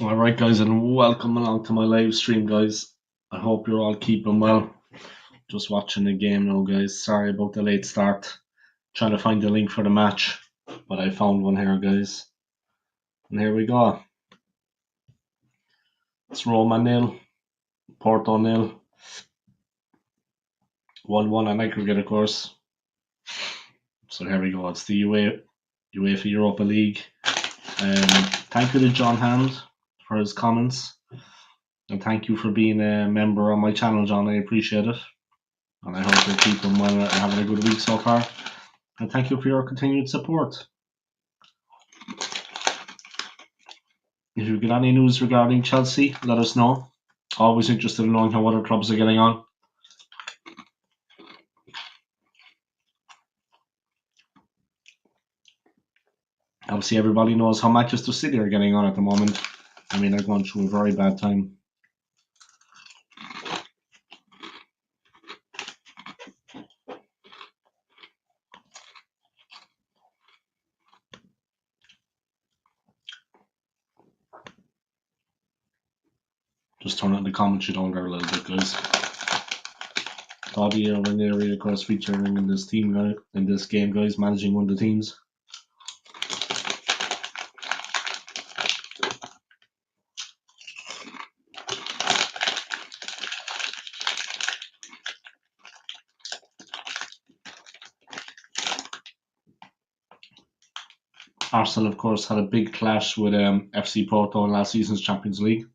Alright, guys, and welcome along to my live stream, guys. I hope you're all keeping well. Just watching the game now, guys. Sorry about the late start. Trying to find the link for the match, but I found one here, guys. And here we go. It's Roma 0, Porto 0, 1-1 on aggregate, of course. So here we go. It's the UEFA Europa League. Thank you to John Hand for his comments. And thank you for being a member on my channel, John. I appreciate it. And I hope you're keeping well and having a good week so far. And thank you for your continued support. If you get any news regarding Chelsea, let us know. Always interested in knowing how other clubs are getting on. Obviously, everybody knows how Manchester City are getting on at the moment. I mean, they're going through a very bad time. Just turn on the commentary down there a little bit, guys. Bobby over in the area, of course, featuring in this game, guys, managing one of the teams. Arsenal, of course, had a big clash with FC Porto in last season's Champions League.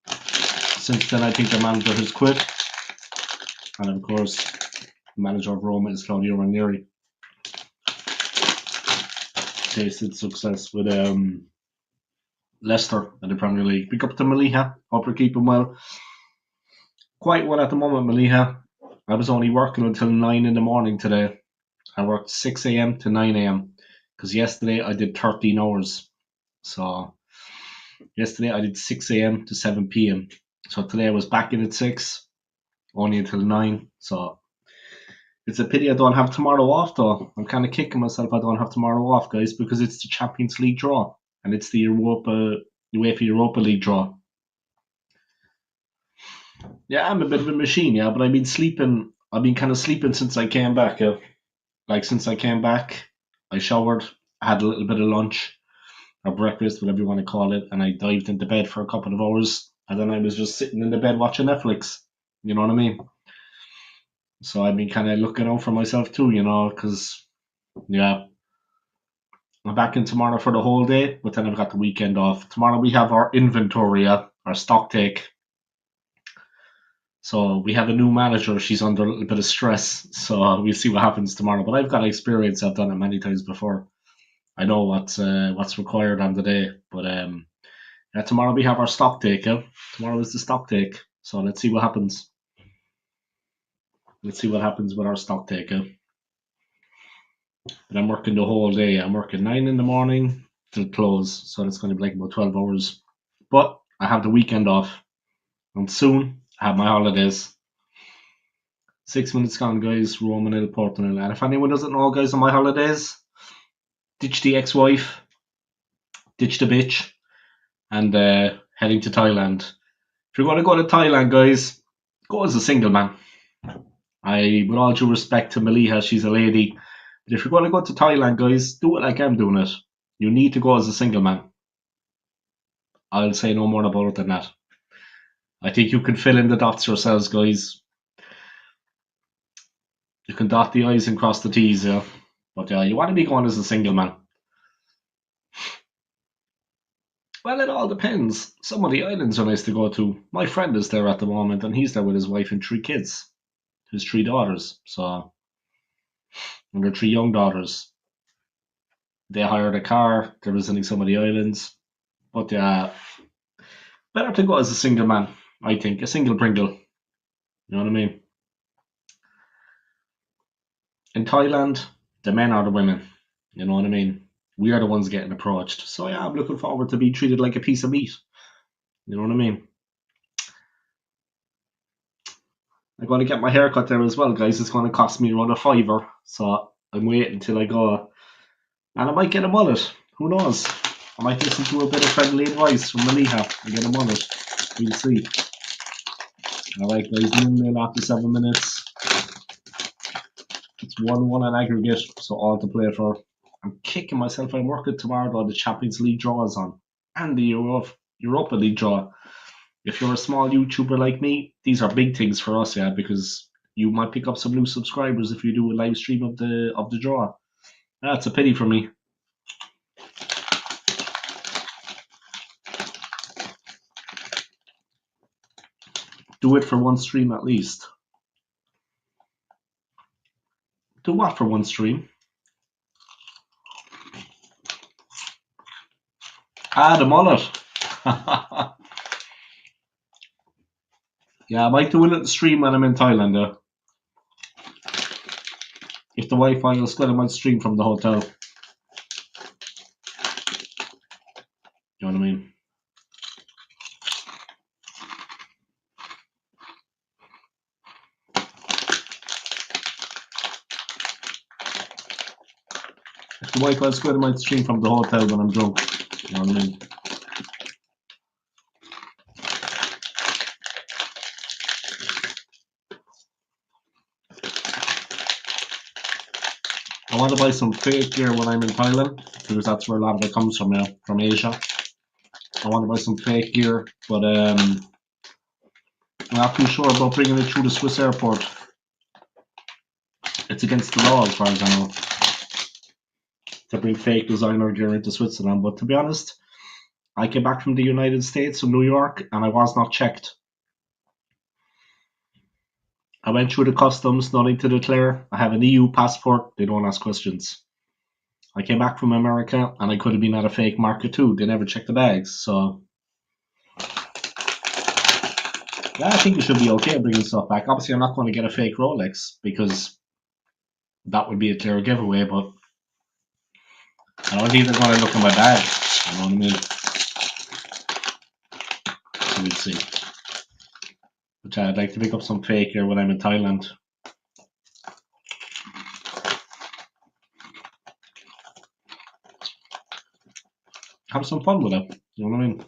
Since then, I think the manager has quit. And of course, the manager of Roma is Claudio Ranieri. Tasted success with Leicester in the Premier League. Pick up to Maliha. Hope you're keeping well. Quite well at the moment, Maliha. I was only working until 9 in the morning today. I worked 6 a.m. to 9 a.m. because yesterday I did 13 hours. So yesterday I did 6 a.m. to 7 p.m. So today I was back in at 6, only until 9. So it's a pity I don't have tomorrow off, though. I'm kind of kicking myself I don't have tomorrow off, guys, because it's the Champions League draw and it's the UEFA Europa League draw. Yeah, I'm a bit of a machine, yeah, but I've been kind of sleeping since I came back. Like, since I came back, I showered, had a little bit of lunch or breakfast, whatever you want to call it, and I dived into bed for a couple of hours, and then I was just sitting in the bed watching Netflix. You know what I mean? So I've been kind of looking out for myself too, because, yeah, I'm back in tomorrow for the whole day, but then I've got the weekend off. Tomorrow we have our inventory, our stock take. So we have a new manager. She's under a little bit of stress, so we'll see what happens tomorrow. But I've got experience. I've done it many times before. I know what's required on the day. But yeah, tomorrow we have our stock take. Yeah? Tomorrow is the stock take. So let's see what happens. Let's see what happens with our stock take. Yeah? But I'm working the whole day. I'm working 9 in the morning till close. So it's going to be like about 12 hours. But I have the weekend off. And soon I have my holidays. 6 minutes gone, guys. Roma 0, Porto 0. And if anyone doesn't know, guys, on my holidays, ditch the ex-wife, ditch the bitch, and heading to Thailand. If you're going to go to Thailand, guys, go as a single man. With all due respect to Maliha, she's a lady. But if you're going to go to Thailand, guys, do it like I'm doing it. You need to go as a single man. I'll say no more about it than that. I think you can fill in the dots yourselves, guys. You can dot the I's and cross the T's, yeah. But you want to be going as a single man. Well, it all depends. Some of the islands are nice to go to. My friend is there at the moment, and he's there with his wife and 3 kids. His 3 daughters. And their 3 young daughters. They hired a car. They're visiting some of the islands. But better to go as a single man, I think. A single Pringle. You know what I mean? In Thailand, the men are the women. You know what I mean? We are the ones getting approached. So yeah, I'm looking forward to be treated like a piece of meat. You know what I mean? I'm going to get my hair cut there as well, guys. It's going to cost me around $5. So I'm waiting till I go. And I might get a mullet. Who knows? I might listen to a bit of friendly advice from Maliha and get him on it. We'll see. Alright guys, 0-0 after 7 minutes. It's 1-1 on aggregate, so all to play for. I'm kicking myself. I'm working tomorrow though. The Champions League draw is on. And the Europa League draw. If you're a small YouTuber like me, these are big things for us, yeah, because you might pick up some new subscribers if you do a live stream of the draw. That's a pity for me. Do it for one stream at least. Do what for one stream? Ah, the mullet. Yeah, I might do a little stream when I'm in Thailand. If the Wi-Fi is good, I might stream from the hotel. You know what I mean? If the Wi-Fi is good, I might stream from the hotel when I'm drunk. You know what I mean? I want to buy some fake gear when I'm in Thailand, because that's where a lot of it comes from now, from Asia. I want to buy some fake gear, but I'm not too sure about bringing it through the Swiss airport. It's against the law as far as I know to bring fake designer gear into Switzerland, but to be honest, I came back from the United States, from New York, and I was not checked. I went through the customs, nothing to declare. I have an EU passport, they don't ask questions. I came back from America and I could have been at a fake market too. They never checked the bags, so yeah, I think it should be okay bringing stuff back. Obviously, I'm not going to get a fake Rolex because that would be a clear giveaway, but I don't think they're going to look in my bag. You know what I mean? So we'll see. But I'd like to pick up some fake here when I'm in Thailand. Have some fun with it. You know what I mean?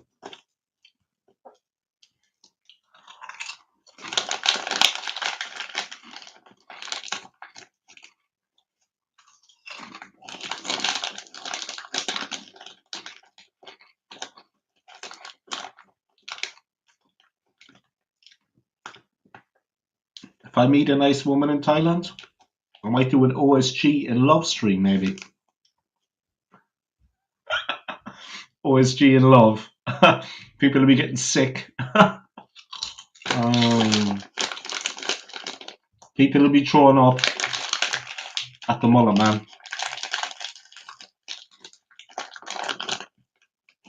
If I meet a nice woman in Thailand, I might do an OSG in love stream, maybe. OSG in love. People will be getting sick. People will be thrown up at the mullet, man.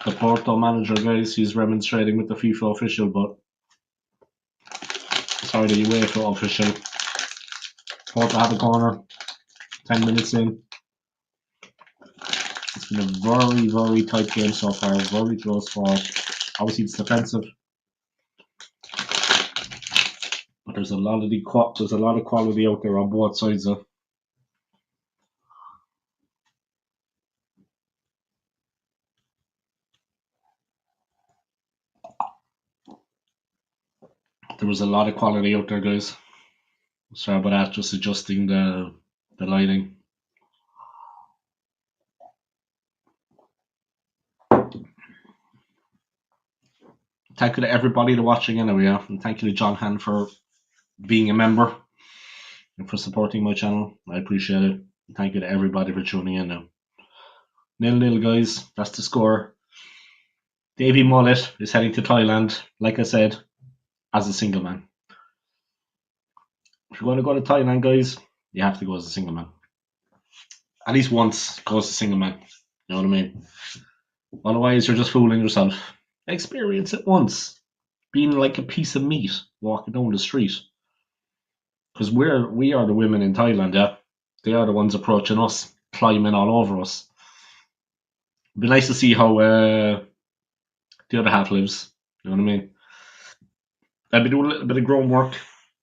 The Porto manager, guys, he's remonstrating with the FIFA official, but sorry, the UEFA official. Porto had a corner, 10 minutes in. It's been a very, very tight game so far, very close fought. Obviously, it's defensive, but there's a lot of quality out there on both sides. There was a lot of quality out there, guys. Sorry about that, just adjusting the lighting. Thank you to everybody for watching anyway, yeah? And thank you to John Han for being a member and for supporting my channel. I appreciate it. And thank you to everybody for tuning in now. 0-0, guys. That's the score. Davy Mullet is heading to Thailand, like I said, as a single man. If you're going to go to Thailand, guys, you have to go as a single man. At least once, go as a single man. You know what I mean? Otherwise, you're just fooling yourself. Experience it once. Being like a piece of meat walking down the street. Because we are the women in Thailand, yeah? They are the ones approaching us, climbing all over us. It'd be nice to see how the other half lives. You know what I mean? I've been doing a little bit of grown work,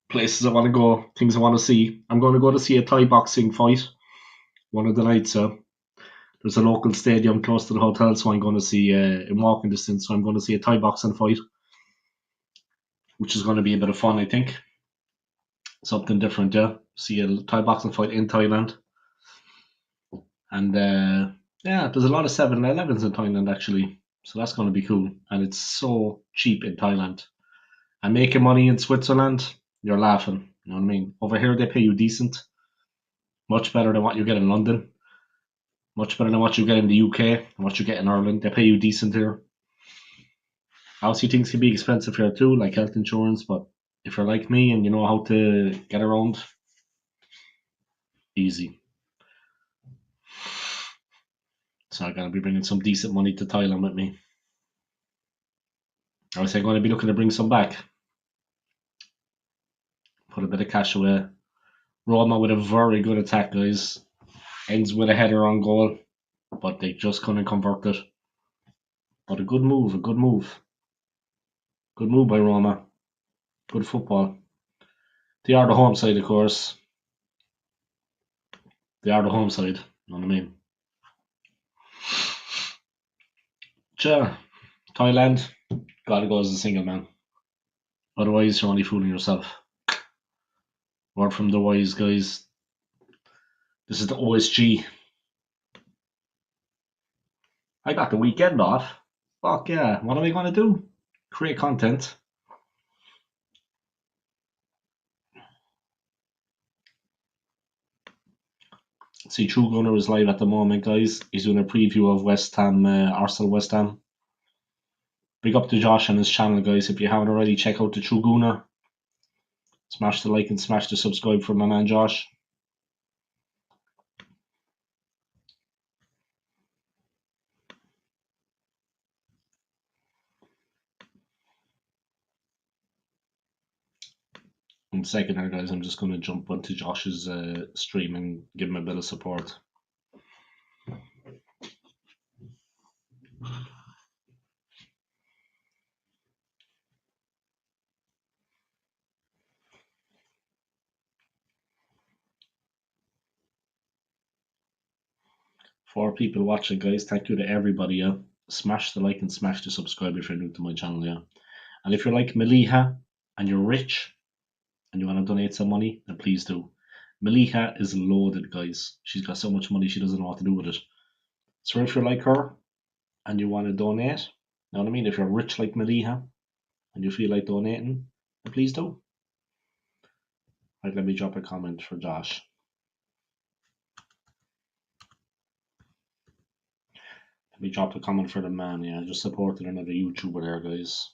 places I want to go, things I want to see. I'm going to go to see a Thai boxing fight one of the nights. There's a local stadium close to the hotel, so I'm going to see in walking distance. So I'm going to see a Thai boxing fight, which is going to be a bit of fun, I think. Something different, yeah. See a Thai boxing fight in Thailand, and yeah, there's a lot of 7-Elevens in Thailand actually, so that's going to be cool. And it's so cheap in Thailand. And making money in Switzerland, you're laughing. You know what I mean? Over here, they pay you decent, much better than what you get in London, much better than what you get in the UK and what you get in Ireland. They pay you decent here. Obviously, things can be expensive here too, like health insurance. But if you're like me and you know how to get around, easy. So I'm gonna be bringing some decent money to Thailand with me. I was going to be looking to bring some back, put a bit of cash away. Roma with a very good attack, guys. Ends with a header on goal, but they just couldn't convert it. But a good move, a good move. Good move by Roma. Good football. They are the home side, of course. They are the home side. You know what I mean? Sure. Thailand, gotta go as a single man. Otherwise, you're only fooling yourself. Word from the wise guys. This is the OSG. I got the weekend off. Fuck yeah. What am I going to do? Create content. See, True Gunner is live at the moment, guys. He's doing a preview of West Ham, Arsenal West Ham. Big up to Josh and his channel, guys. If you haven't already, check out the True Gunner. Smash the like and smash the subscribe for my man Josh. In a second here, guys, I'm just going to jump onto Josh's stream and give him a bit of support. For people watching, guys, thank you to everybody. Yeah, smash the like and smash the subscribe if you're new to my channel. Yeah, and if you're like Maliha and you're rich and you want to donate some money, then please do. Maliha is loaded, guys. She's got so much money she doesn't know what to do with it. So if you're like her and you want to donate, you know what I mean? If you're rich like Maliha and you feel like donating, then please do. Right, let me drop a comment for Josh. Let me drop a comment for the man. Yeah, just supported another YouTuber there, guys.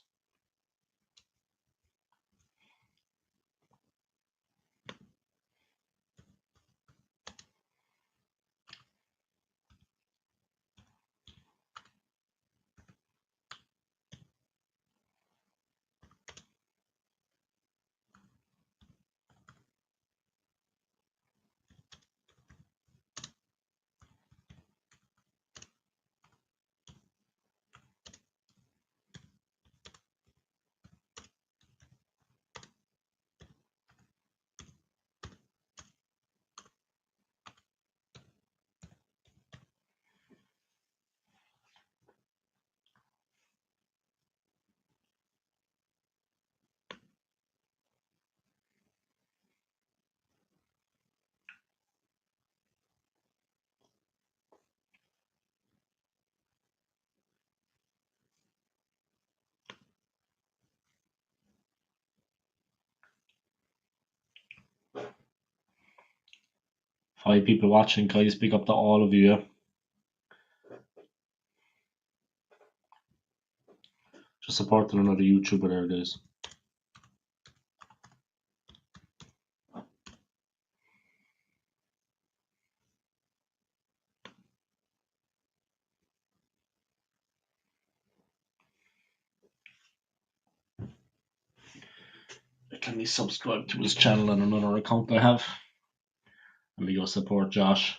Five people watching, guys. Big up to all of you. Yeah? Just supporting another YouTuber there, guys. Let me subscribe to his channel on another account I have. Let me go support Josh. I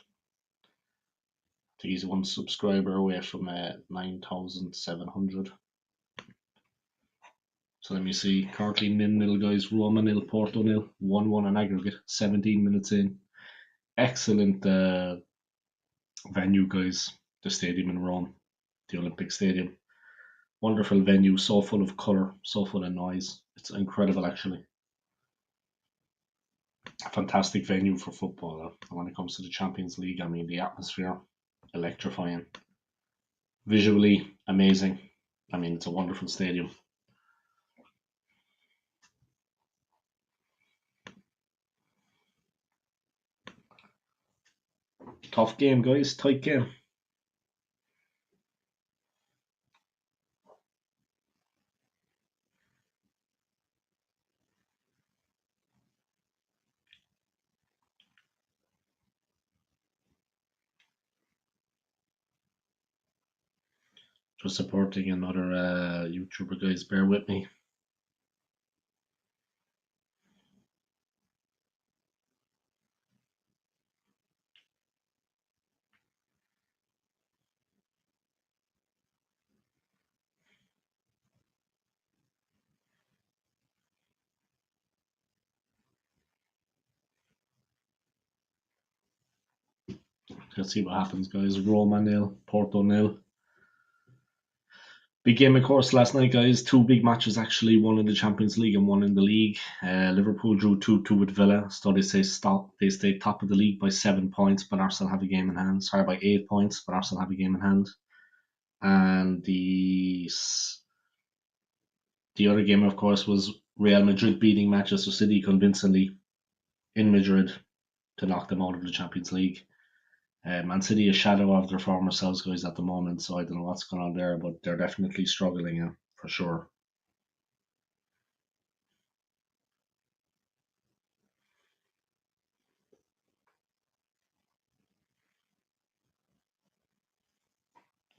think he's one subscriber away from 9,700. So let me see. Currently 0-0, guys. Roma 0, Porto 0, 1-1 on aggregate. 17 minutes in. Excellent venue, guys. The stadium in Rome, the Olympic Stadium. Wonderful venue, so full of colour, so full of noise. It's incredible, actually. A fantastic venue for football. And when it comes to the Champions League, I mean, the atmosphere, electrifying. Visually, amazing. I mean, it's a wonderful stadium. Tough game, guys. Tight game. Just supporting another YouTuber, guys. Bear with me. Let's see what happens, guys. Roma 0, Porto 0. Big game, of course, last night, guys. Two big matches, actually. One in the Champions League and one in the league. Liverpool drew 2-2 with Villa. So they stay top of the league by 7 points, but Arsenal have a game in hand. Sorry, by 8 points, but Arsenal have a game in hand. And the other game, of course, was Real Madrid beating Manchester City convincingly in Madrid to knock them out of the Champions League. Man City is a shadow of their former selves, guys, at the moment, so I don't know what's going on there, but they're definitely struggling, for sure.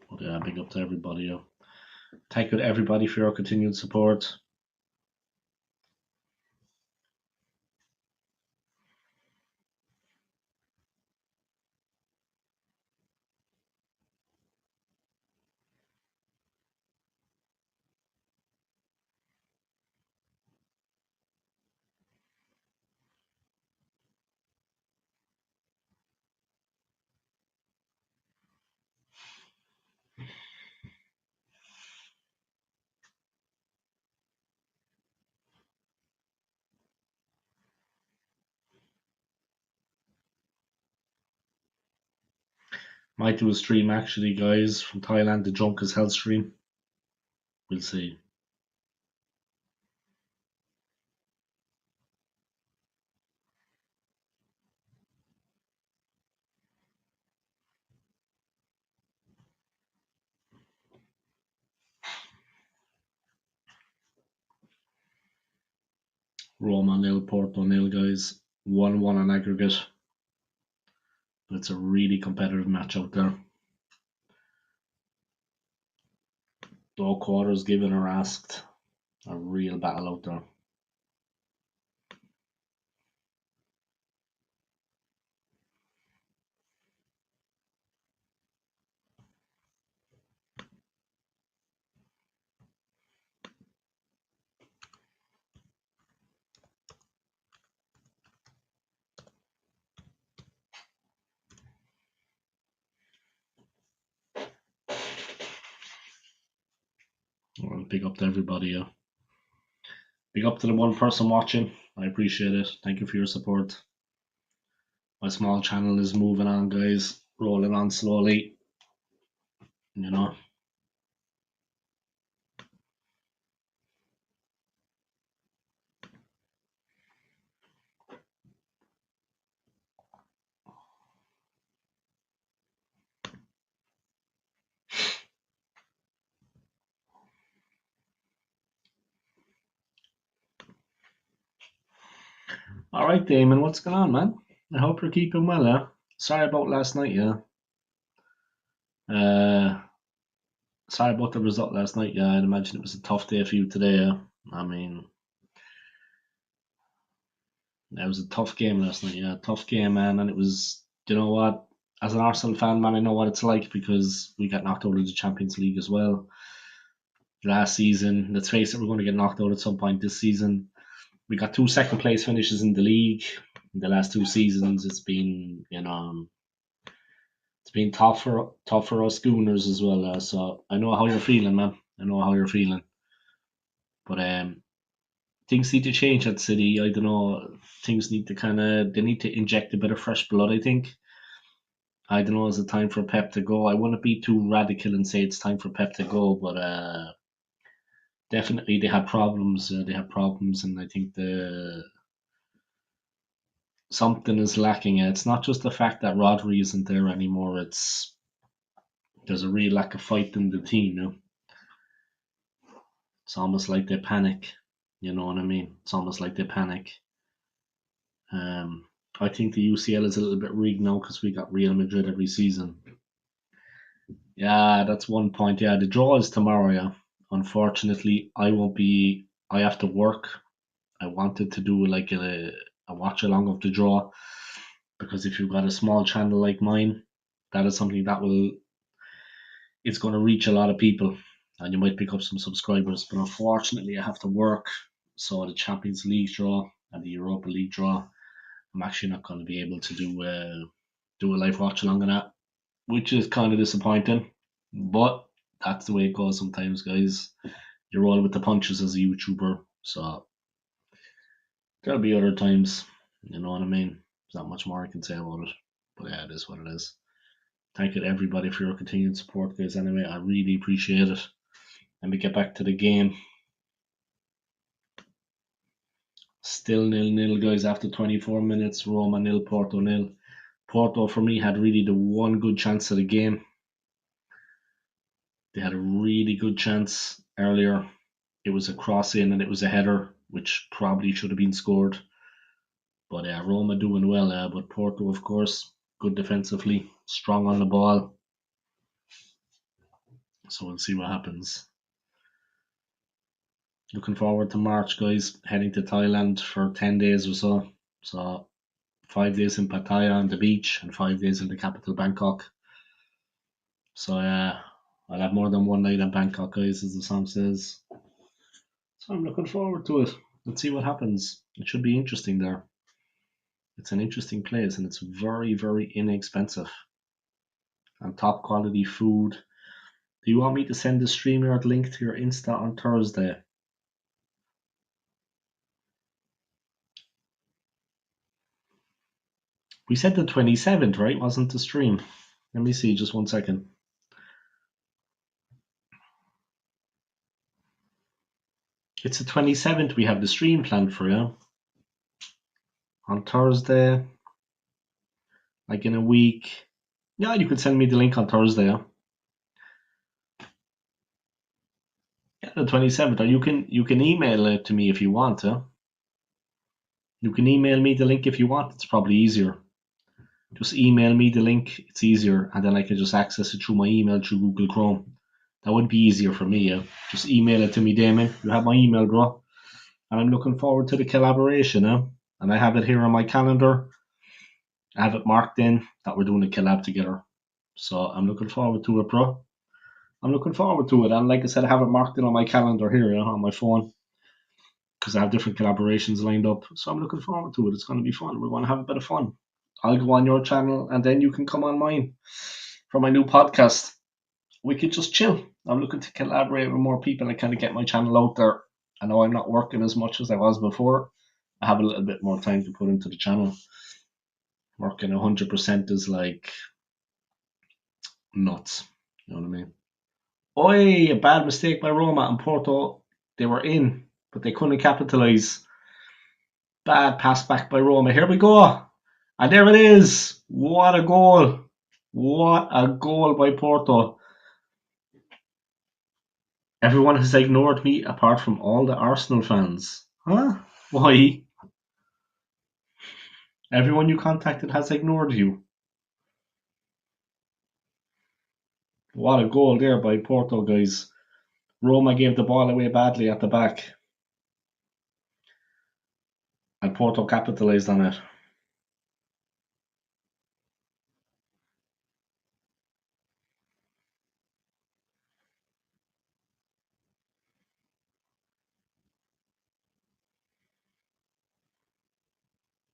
But yeah, big up to everybody. Thank you to everybody for your continued support. Might do a stream, actually, guys, from Thailand, the Drunk as Hell stream. We'll see. Roma 0, Porto 0, guys. 1-1 on aggregate. It's a really competitive match out there. No quarters given or asked. A real battle out there. Well, big up to everybody. Big up to the one person watching. I appreciate it. Thank you for your support. My small channel is moving on, guys. Rolling on slowly. You know. All right, Damon, what's going on, man? I hope you're keeping well, yeah? Sorry about last night, yeah? Sorry about the result last night, yeah? I'd imagine it was a tough day for you today, yeah? I mean, it was a tough game last night, yeah? Tough game, man, and it was, you know what? As an Arsenal fan, man, I know what it's like because we got knocked out of the Champions League as well last season. Let's face it, we're going to get knocked out at some point this season. We got 2 second place finishes in the league. In the last 2 seasons, it's been been tough for us Schooners as well. So I know how you're feeling, man. I know how you're feeling. But things need to change at City. I don't know. Things need to they need to inject a bit of fresh blood. I think. I don't know. Is it time for Pep to go? I wouldn't be too radical and say it's time for Pep to go, but definitely they had problems. They had problems, and I think the something is lacking. It's not just the fact that Rodri isn't there anymore. It's there's a real lack of fight in the team. It's almost like they panic. You know what I mean? It's almost like they panic. Um, I think the UCL is a little bit rigged now because we got Real Madrid every season. Yeah, that's one point. Yeah, the draw is tomorrow. Yeah, unfortunately, I won't be. I have to work. I wanted to do like a watch along of the draw because if you've got a small channel like mine, that is something that will it's going to reach a lot of people, and you might pick up some subscribers. But unfortunately, I have to work. So the Champions League draw and the Europa League draw, I'm actually not going to be able to do a live watch along of that, which is kind of disappointing. But that's the way it goes sometimes, guys. You roll with the punches as a YouTuber, so there'll be other times. You know what I mean? There's not much more I can say about it, but yeah, it is what it is. Thank you to everybody for your continued support, guys. Anyway, I really appreciate it. Let me get back to the game. Still 0-0, guys, after 24 minutes. Roma 0, Porto 0. Porto, for me, had really the one good chance of the game. They had a really good chance earlier. It was a cross in and it was a header, which probably should have been scored. But Roma doing well. But Porto, of course, good defensively, strong on the ball. So we'll see what happens. Looking forward to March, guys. Heading to Thailand for 10 days or so. So 5 days in Pattaya on the beach and 5 days in the capital, Bangkok. So I'll have more than one night in Bangkok, guys, as the song says. So I'm looking forward to it. Let's see what happens. It should be interesting there. It's an interesting place and it's very, very inexpensive. And top quality food. Do you want me to send the StreamYard link to your Insta on Thursday? We said the 27th, right? Wasn't the stream? Let me see, just 1 second. It's the 27th we have the stream planned for, yeah? On Thursday, like in a week. Yeah, you could send me the link on Thursday, yeah? Yeah, the 27th. Or you can email it to me if you want, yeah? You can email me the link if you want. It's probably easier. Just email me the link. It's easier, and then I can just access it through my email through Google Chrome. That would be easier for me. Yeah? Just email it to me, Damon. You have my email, bro. And I'm looking forward to the collaboration. And I have it here on my calendar. I have it marked in that we're doing a collab together. So I'm looking forward to it, bro. I'm looking forward to it. And like I said, I have it marked in on my calendar here, on my phone, because I have different collaborations lined up. So I'm looking forward to it. It's going to be fun. We're going to have a bit of fun. I'll go on your channel and then you can come on mine for my new podcast. We could just chill. I'm looking to collaborate with more people and kind of get my channel out there. I know I'm not working as much as I was before. I have a little bit more time to put into the channel. Working 100% is like nuts. You know what I mean? Oi, a bad mistake by Roma and Porto. They were in, but they couldn't capitalise. Bad pass back by Roma. Here we go. And there it is. What a goal. What a goal by Porto. Everyone has ignored me apart from all the Arsenal fans. Huh? Why? Everyone you contacted has ignored you. What a goal there by Porto, guys. Roma gave the ball away badly at the back. And Porto capitalised on it.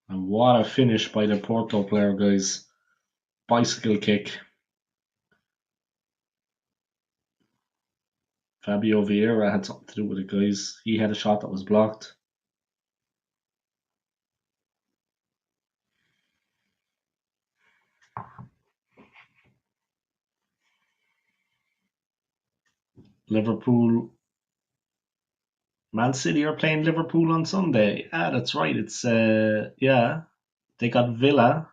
And what a finish by the Porto player, guys. Bicycle kick. Fabio Vieira had something to do with it, guys. He had a shot that was blocked. Liverpool, Man City are playing Liverpool on Sunday. Ah, that's right. It's yeah, they got Villa.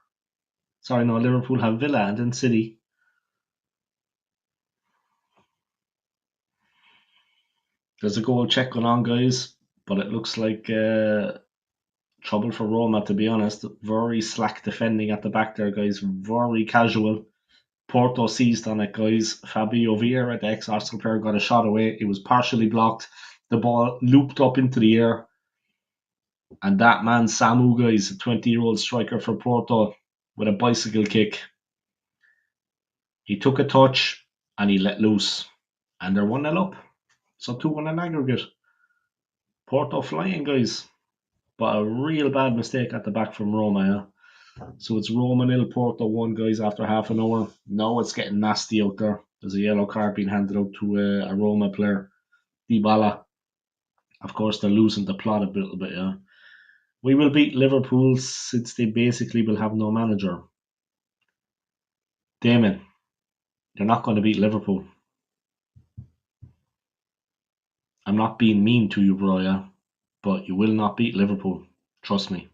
Sorry, no, Liverpool have Villa and then City. There's a goal check going on, guys, but it looks like trouble for Roma, to be honest. Very slack defending at the back there, guys. Very casual. Porto seized on it, guys. Fabio Vieira, the ex-Arsenal player, got a shot away. It was partially blocked. The ball looped up into the air. And that man, Samu, guys, a 20-year-old striker for Porto, with a bicycle kick. He took a touch and he let loose. And they're 1-0 up. So 2-1 in aggregate. Porto flying, guys. But a real bad mistake at the back from Roma, yeah. So it's Roma 0, Porto 1, guys, after half an hour. Now it's getting nasty out there. There's a yellow card being handed out to a Roma player, Dybala. Of course, they're losing the plot a little bit, yeah. We will beat Liverpool since they basically will have no manager. Damon, you're not going to beat Liverpool. I'm not being mean to you, bro, yeah, but you will not beat Liverpool. Trust me.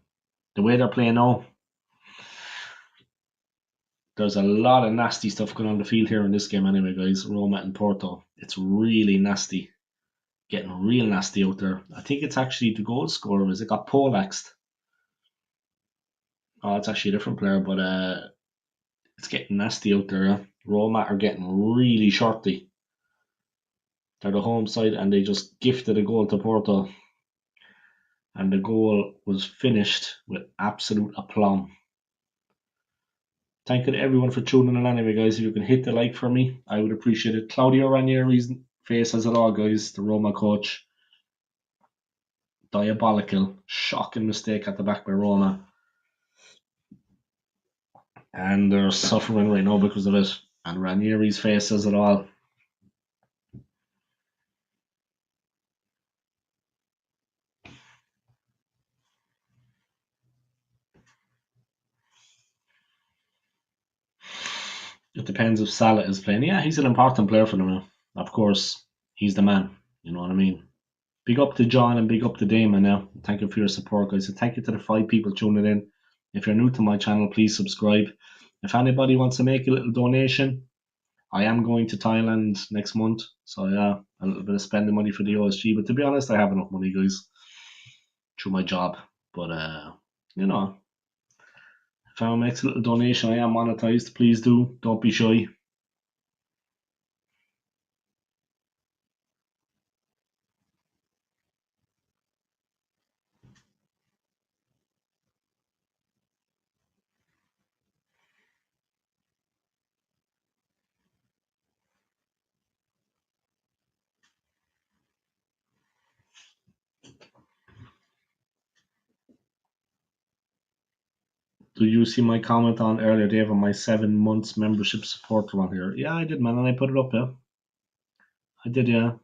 The way they're playing now, there's a lot of nasty stuff going on the field here in this game anyway, guys. Roma and Porto. It's really nasty. Getting real nasty out there. I think it's actually the goal scorer. Is it got poleaxed? Oh, it's actually a different player, but it's getting nasty out there. Yeah? Roma are getting really shorty. They're the home side and they just gifted a goal to Porto. And the goal was finished with absolute aplomb. Thank you to everyone for tuning in anyway, guys. If you can hit the like for me, I would appreciate it. Claudio Ranieri's face has it all, guys. The Roma coach. Diabolical. Shocking mistake at the back by Roma. And they're suffering right now because of it. And Ranieri's face says it all. It depends if Salah is playing. Yeah, he's an important player for them now. Of course, he's the man. You know what I mean? Big up to John and big up to Damon now. Thank you for your support, guys. And thank you to the 5 people tuning in. If you're new to my channel, please subscribe. If anybody wants to make a little donation, I am going to Thailand next month. So yeah, a little bit of spending money for the OSG. But to be honest, I have enough money, guys, through my job. But you know, if anyone makes a little donation, I am monetized. Please do. Don't be shy. Do you see my comment on earlier, Dave, on my 7 months membership supporter on here? Yeah, I did, man, and I put it up, yeah. I did, yeah.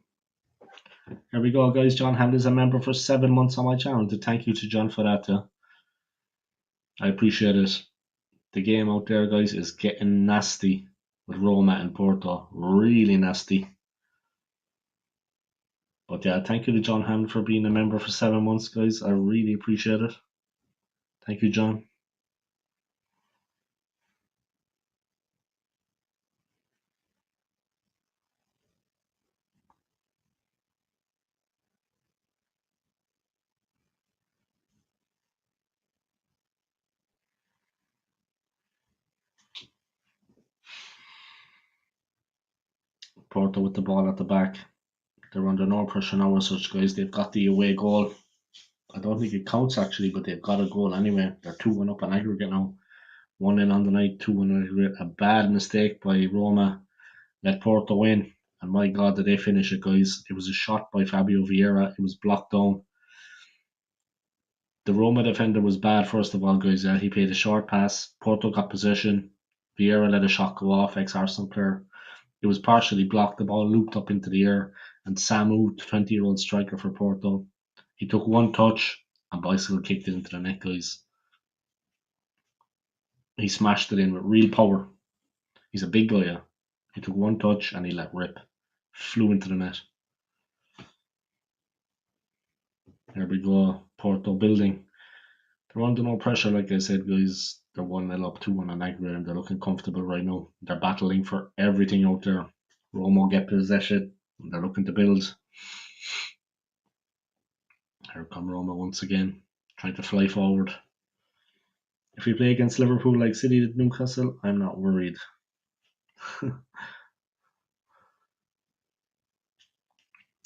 Here we go, guys. John Hand is a member for 7 months on my channel. Thank you to John for that, yeah. I appreciate it. The game out there, guys, is getting nasty with Roma and Porto. Really nasty. But yeah, thank you to John Hand for being a member for 7 months, guys. I really appreciate it. Thank you, John. Porto with the ball at the back. They're under no pressure now as such, guys. They've got the away goal. I don't think it counts actually, but they've got a goal anyway. They're 2-1 up in aggregate now. 1-0 on the night, 2-1 in aggregate. A bad mistake by Roma. Let Porto win. And my God, did they finish it, guys. It was a shot by Fabio Vieira. It was blocked down. The Roma defender was bad, first of all, guys. He played a short pass. Porto got possession. Vieira let a shot go off, ex-Arsenal player. It was partially blocked. The ball looped up into the air. And Samu, the 20-year-old striker for Porto, he took one touch and Bicycle kicked it into the net, guys. He smashed it in with real power. He's a big guy, yeah. He took one touch and he let rip. Flew into the net. There we go. Porto building. They're under no pressure, like I said, guys. They're 1-0 up, 2-1 on aggregate, and they're looking comfortable right now. They're battling for everything out there. Roma get possession. They're looking to build. Here come Roma once again, trying to fly forward. If we play against Liverpool like City did Newcastle, I'm not worried.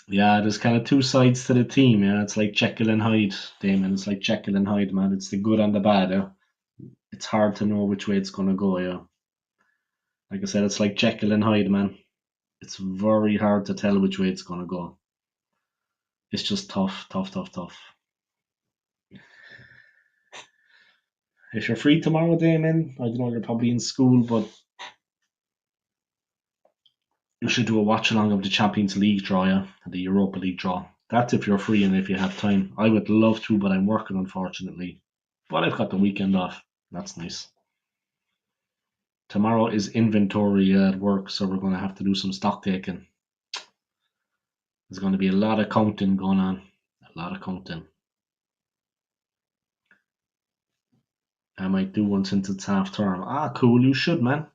Yeah, there's kind of two sides to the team. Yeah, it's like Jekyll and Hyde, Damon. It's like Jekyll and Hyde, man. It's the good and the bad. Yeah, it's hard to know which way it's gonna go. Yeah, like I said, it's like Jekyll and Hyde, man. It's very hard to tell which way it's gonna go. It's just tough, tough, tough, tough. If you're free tomorrow, Damon, I don't know, you're probably in school, but you should do a watch along of the Champions League draw, yeah, and the Europa League draw. That's if you're free and if you have time. I would love to, but I'm working, unfortunately. But I've got the weekend off. That's nice. Tomorrow is inventory at work, so we're going to have to do some stock taking. There's going to be a lot of counting going on. A lot of counting. I might do one since it's half term. Ah, cool. You should, man.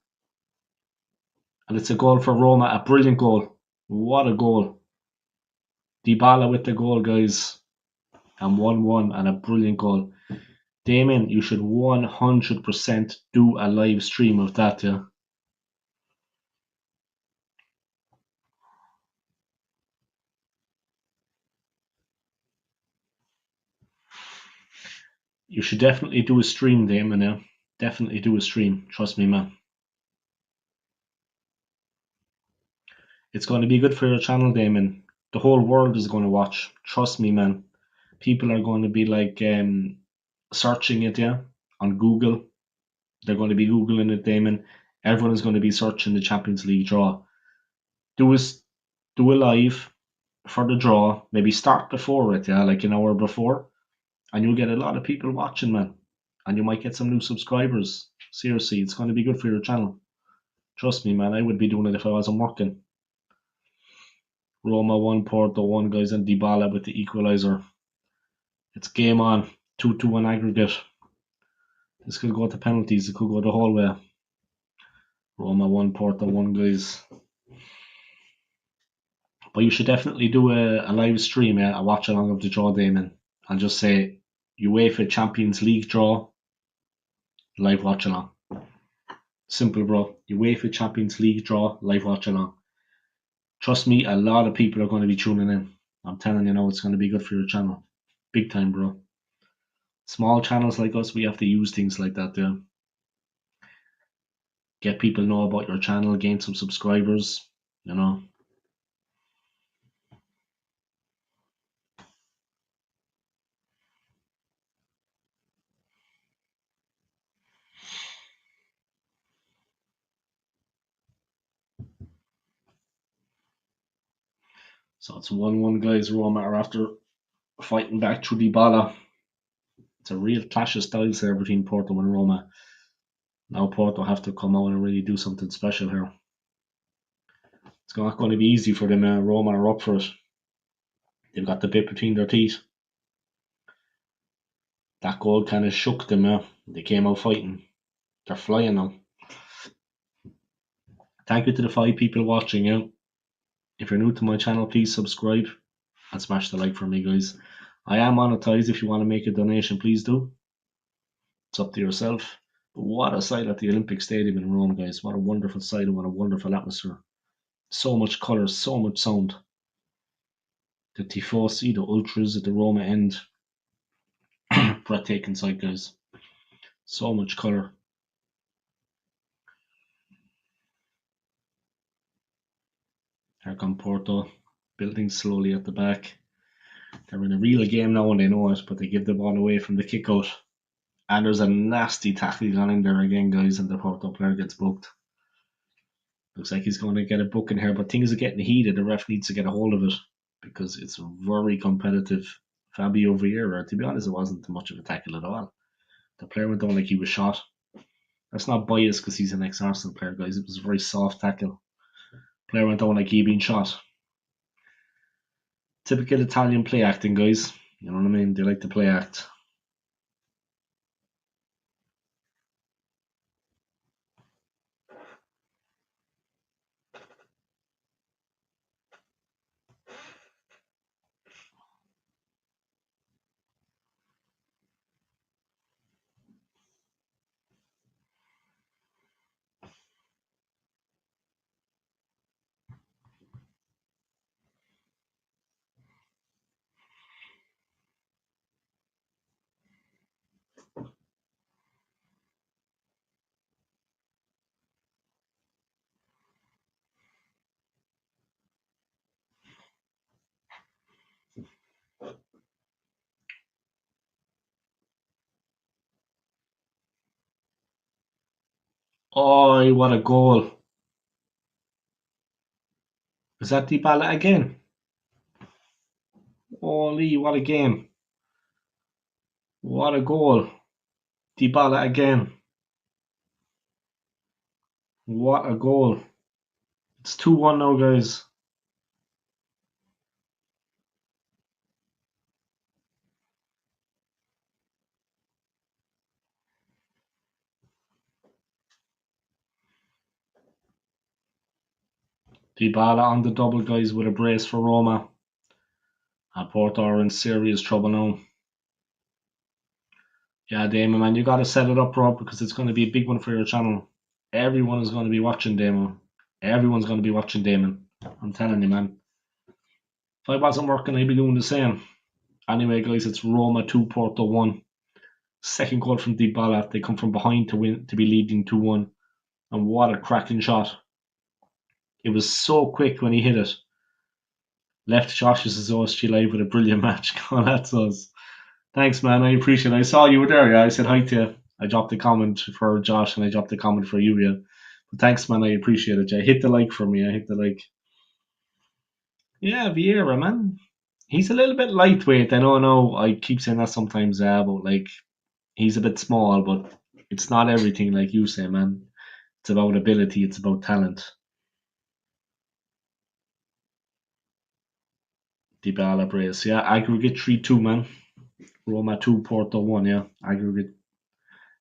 And it's a goal for Roma. A brilliant goal. What a goal. Dybala with the goal, guys. And 1-1 and a brilliant goal. Damien, you should 100% do a live stream of that, yeah. You should definitely do a stream, Damien, yeah. Definitely do a stream. Trust me, man. It's going to be good for your channel, Damien. The whole world is going to watch. Trust me, man. People are going to be like searching it, yeah, on Google. They're going to be Googling it, Damien. Everyone is going to be searching the Champions League draw. Do a live for the draw. Maybe start before it, yeah, like an hour before. And you'll get a lot of people watching, man. And you might get some new subscribers. Seriously, it's going to be good for your channel. Trust me, man. I would be doing it if I wasn't working. Roma 1, Porto 1, guys, and Dybala with the equaliser. It's game on. 2-2 aggregate. This could go to penalties. It could go the whole way. Roma 1, Porto 1, guys. But you should definitely do a live stream, yeah, a watch along of the draw, Damon. And just say UEFA Champions League draw, live watch along. Simple, bro. UEFA Champions League draw, live watch along. Trust me, a lot of people are going to be tuning in. I'm telling you now, it's going to be good for your channel. Big time, bro. Small channels like us, we have to use things like that, yeah. Get people know about your channel, gain some subscribers, you know. So it's 1-1, guys. Roma are after fighting back through Dybala. It's a real clash of styles there between Porto and Roma. Now Porto have to come out and really do something special here. It's not going to be easy for them. Roma are up for it. They've got the bit between their teeth. That goal kind of shook them. They came out fighting. They're flying now. Thank you to the 5 people watching. If you're new to my channel, please subscribe and smash the like for me, guys. I am monetized. If you want to make a donation, please do. It's up to yourself. But what a sight at the Olympic Stadium in Rome, guys. What a wonderful sight and what a wonderful atmosphere. So much colour, so much sound. The Tifosi, the Ultras at the Roma end. Breathtaking sight, guys. So much colour. Here come Porto, building slowly at the back. They're in a real game now and they know it, but they give the ball away from the kick out. And there's a nasty tackle gone in there again, guys, and the Porto player gets booked. Looks like he's going to get a book in here, but things are getting heated. The ref needs to get a hold of it because it's very competitive. Fabio Vieira, to be honest, it wasn't much of a tackle at all. The player went down like he was shot. That's not biased because he's an ex-Arsenal player, guys. It was a very soft tackle. Player went down like he been shot. Typical Italian play acting, guys. You know what I mean? They like to play act. Oh, what a goal. Is that Dybala again? Holy, what a game. What a goal. Dybala again. What a goal. It's 2-1 now, guys. Dybala on the double, guys, with a brace for Roma. And Porto are in serious trouble now. Yeah, Damon, man, you got to set it up, bro, because it's going to be a big one for your channel. Everyone is going to be watching Damon. Everyone's going to be watching Damon. I'm telling you, man. If I wasn't working, I'd be doing the same. Anyway, guys, it's Roma 2, Porto 1. Second goal from Dybala. They come from behind to win, to be leading 2-1. And what a cracking shot. It was so quick when he hit it. Left Josh's OSG live with a brilliant match. God, that's us. Thanks, man. I appreciate it. I saw you were there. Yeah, I said hi to you. I dropped a comment for Josh and I dropped a comment for you. Yeah, but thanks, man. I appreciate it. Yeah, hit the like for me. I hit the like. Yeah, Vieira, man. He's a little bit lightweight. I know. I keep saying that sometimes. But like, he's a bit small, but it's not everything like you say, man. It's about ability. It's about talent. Dybala brace. Yeah, aggregate 3-2, man. Roma 2, Porto 1. Yeah, aggregate.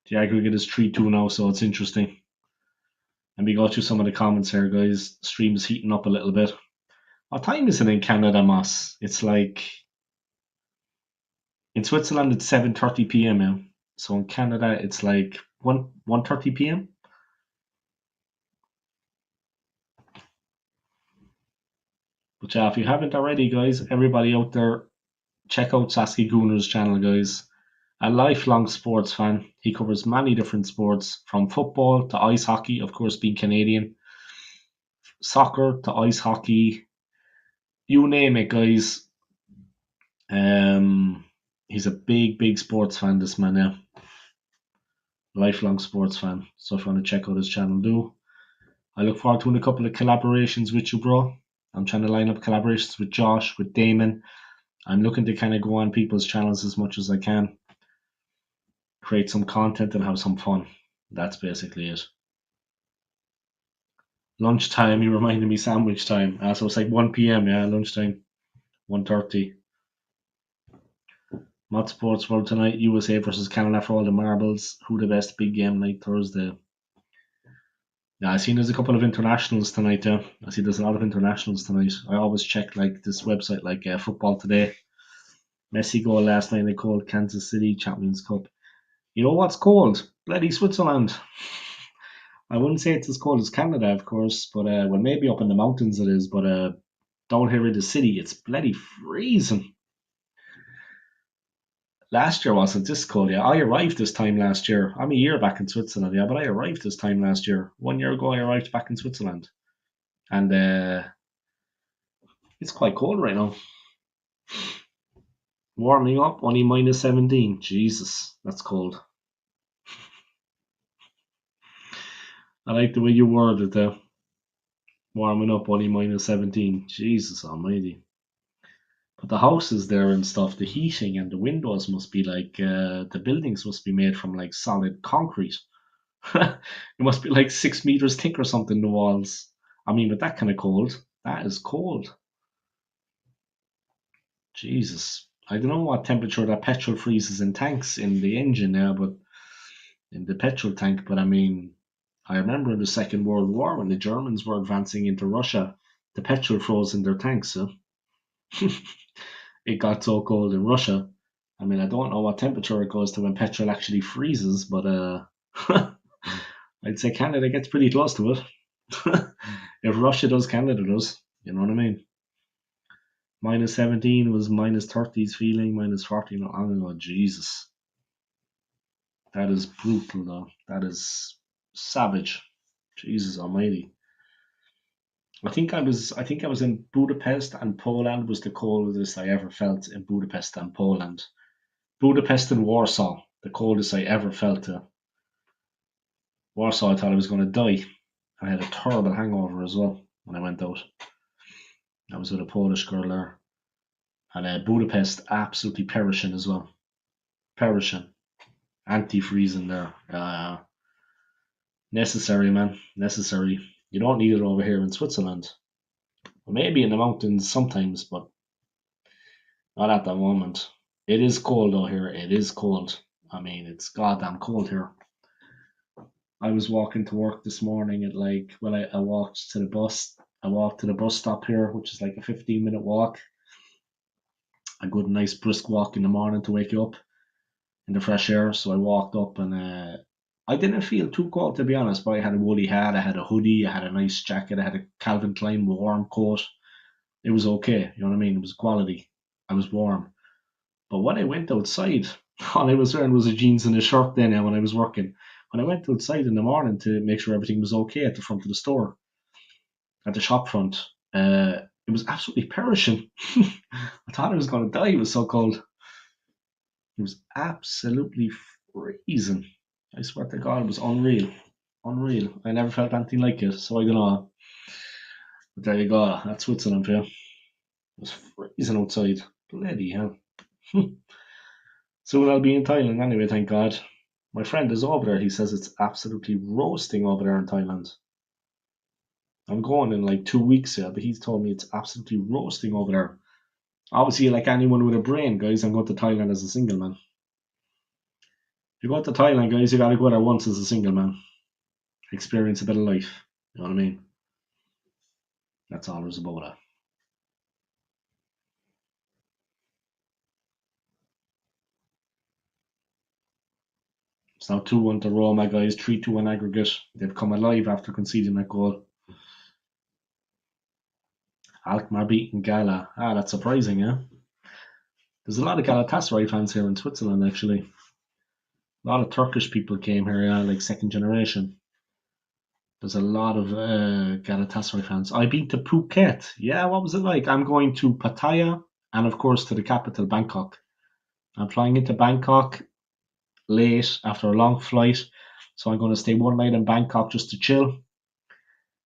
The aggregate is 3-2 now, so it's interesting. And we go through some of the comments here, guys. Stream's heating up a little bit. What time is it in Canada, Moss? It's like in Switzerland it's 7:30 p.m. Yeah. So in Canada it's like 1:30 p.m. But yeah, if you haven't already, guys, everybody out there, check out Sasky Gooner's channel, guys. A lifelong sports fan. He covers many different sports, from football to ice hockey, of course, being Canadian, soccer to ice hockey, you name it, guys. He's a big sports fan, this man, yeah. Lifelong sports fan. So if you want to check out his channel, do. I look forward to doing a couple of collaborations with you, bro. I'm trying to line up collaborations with Josh, with Damon. I'm looking to kind of go on people's channels as much as I can, create some content and have some fun. That's basically it. Lunchtime, you reminded me sandwich time. So it's like 1 p.m. Yeah, lunchtime, 1:30. Mod Sports World tonight. USA versus Canada for all the marbles. Who the best? Big game night Thursday. Yeah, I seen there's a couple of internationals tonight. Yeah, I see there's a lot of internationals tonight. I always check like this website, like Football Today. Messi goal last night. They called Kansas City Champions Cup. You know what's cold? Bloody Switzerland. I wouldn't say it's as cold as Canada, of course, but well, maybe up in the mountains it is. But down here in the city, it's bloody freezing. Last year wasn't this cold, yeah. I arrived this time last year. I'm a year back in Switzerland, yeah, but I arrived this time last year. 1 year ago, I arrived back in Switzerland. And it's quite cold right now. Warming up, only minus 17. Jesus, that's cold. I like the way you worded it there. Warming up only -17. Jesus almighty. But the houses there and stuff, the heating and the windows must be like, the buildings must be made from like solid concrete. It must be like 6 meters thick or something, the walls. I mean, with that kind of cold, that is cold. Jesus. I don't know what temperature that petrol freezes in tanks in the engine now, but in the petrol tank. But I mean, I remember in the Second World War when the Germans were advancing into Russia, the petrol froze in their tanks. So it got so cold in Russia. I mean, I don't know what temperature it goes to when petrol actually freezes, but I'd say Canada gets pretty close to it. If Russia does, Canada does. You know what I mean? -17 was -30s feeling, -40 not long ago. Jesus. That is brutal though. That is savage. Jesus almighty. I think I was in Budapest, and Poland was the coldest I ever felt in Budapest and Poland. Budapest and Warsaw, the coldest I ever felt. Warsaw, I thought I was going to die. I had a terrible hangover as well when I went out. I was with a Polish girl there. And Budapest, absolutely perishing as well. Perishing. Anti-freezing there. Necessary, man. Necessary. You don't need it over here in Switzerland. Maybe in the mountains sometimes, but not at the moment. It is cold out here. It is cold. I mean, it's goddamn cold here. I was walking to work this morning at like, well, I walked to the bus. I walked to the bus stop here, which is like a 15-minute walk. A good, nice, brisk walk in the morning to wake you up in the fresh air. So I walked up, and I didn't feel too cold to be honest. But I had a woolly hat, I had a hoodie, I had a nice jacket, I had a Calvin Klein warm coat. It was okay, you know what I mean? It was quality. I was warm. But when I went outside, all I was wearing was a jeans and a shirt then when I was working. When I went outside in the morning to make sure everything was okay at the front of the store, at the shop front, it was absolutely perishing. I thought I was going to die. It was so cold. It was absolutely freezing. I swear to God, it was unreal. Unreal. I never felt anything like it. So I don't know. But there you go. That's Switzerland for you. It was freezing outside. Bloody hell. Soon I'll be in Thailand anyway, thank God. My friend is over there. He says it's absolutely roasting over there in Thailand. I'm going in like 2 weeks here, but he's told me it's absolutely roasting over there. Obviously, like anyone with a brain, guys, I'm going to Thailand as a single man. If you go to Thailand, guys, you gotta go there once as a single man. Experience a bit of life. You know what I mean? That's all there's about it. It's now 2-1 to Roma, guys. 3-2 on aggregate. They've come alive after conceding that goal. Alkmaar beating Gala. That's surprising, yeah? There's a lot of Galatasaray fans here in Switzerland, actually. A lot of Turkish people came here, yeah, like second generation. There's a lot of Galatasaray fans. I've been to Phuket. Yeah, what was it like? I'm going to Pattaya and, of course, to the capital, Bangkok. I'm flying into Bangkok late after a long flight. So I'm going to stay one night in Bangkok just to chill.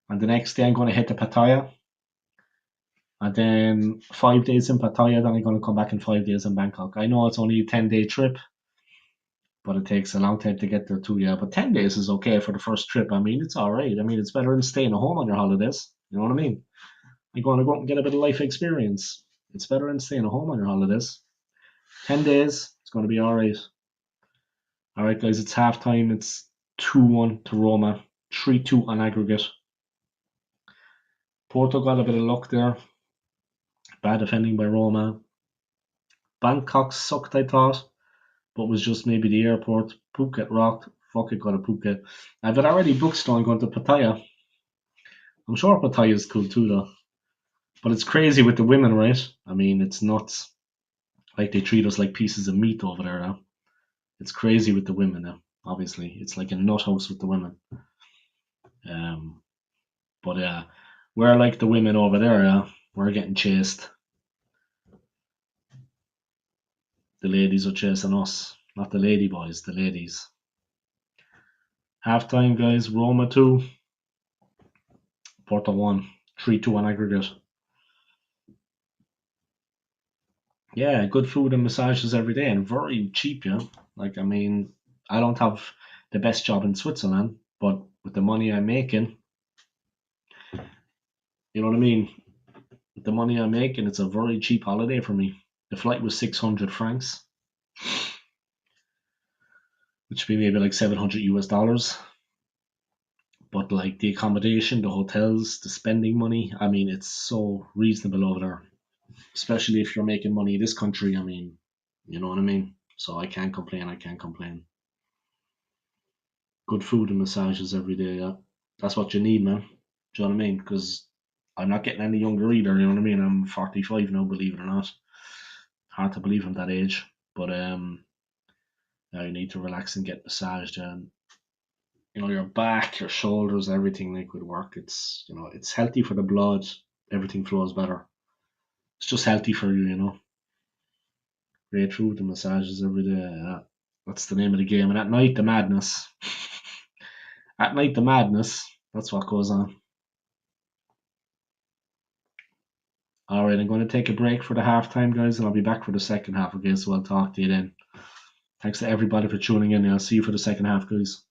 And the next day I'm going to head to Pattaya. And then 5 days in Pattaya. Then I'm going to come back in 5 days in Bangkok. I know it's only a 10-day trip, but it takes a long time to get there too. Yeah, but 10 days is okay for the first trip. I mean, it's all right. I mean, it's better than staying at home on your holidays. You know what I mean? You're going to go out and get a bit of life experience. It's better than staying at home on your holidays. 10 days, it's going to be all right. All right, guys, it's halftime. It's 2-1 to Roma, 3-2 on aggregate. Porto got a bit of luck there. Bad defending by Roma. Bangkok sucked, I thought, but was just maybe the airport. Phuket rocked. Fuck it, go to Phuket. I've already booked, so I'm going to Pattaya. I'm sure Pattaya is cool too, though. But it's crazy with the women, right? I mean, it's nuts. Like they treat us like pieces of meat over there now. It's crazy with the women now. Obviously, it's like a nut house with the women. Um, but we're like the women over there. Yeah, we're getting chased. The ladies are chasing us, not the lady boys. The ladies. Halftime, guys. Roma 2, Porto 1. 3-2 on aggregate. Yeah, good food and massages every day and very cheap, yeah. Like, I mean, I don't have the best job in Switzerland, but with the money I'm making, you know what I mean? With the money I'm making, it's a very cheap holiday for me. The flight was 600 francs, which would be maybe like 700 US dollars. But like the accommodation, the hotels, the spending money, I mean, it's so reasonable over there, especially if you're making money in this country. I mean, you know what I mean? So I can't complain. I can't complain. Good food and massages every day. Yeah, that's what you need, man. Do you know what I mean? Because I'm not getting any younger either. You know what I mean? I'm 45 now, believe it or not. Hard to believe I'm that age, but now you need to relax and get massaged, and your back, your shoulders, everything like would work. It's it's healthy for the blood. Everything flows better. It's just healthy for you. Great food and massages every day. Yeah. That's the name of the game. And at night, the madness. At night, the madness. That's what goes on. All right, I'm going to take a break for the halftime, guys, and I'll be back for the second half. Okay, so I'll talk to you then. Thanks to everybody for tuning in. I'll see you for the second half, guys.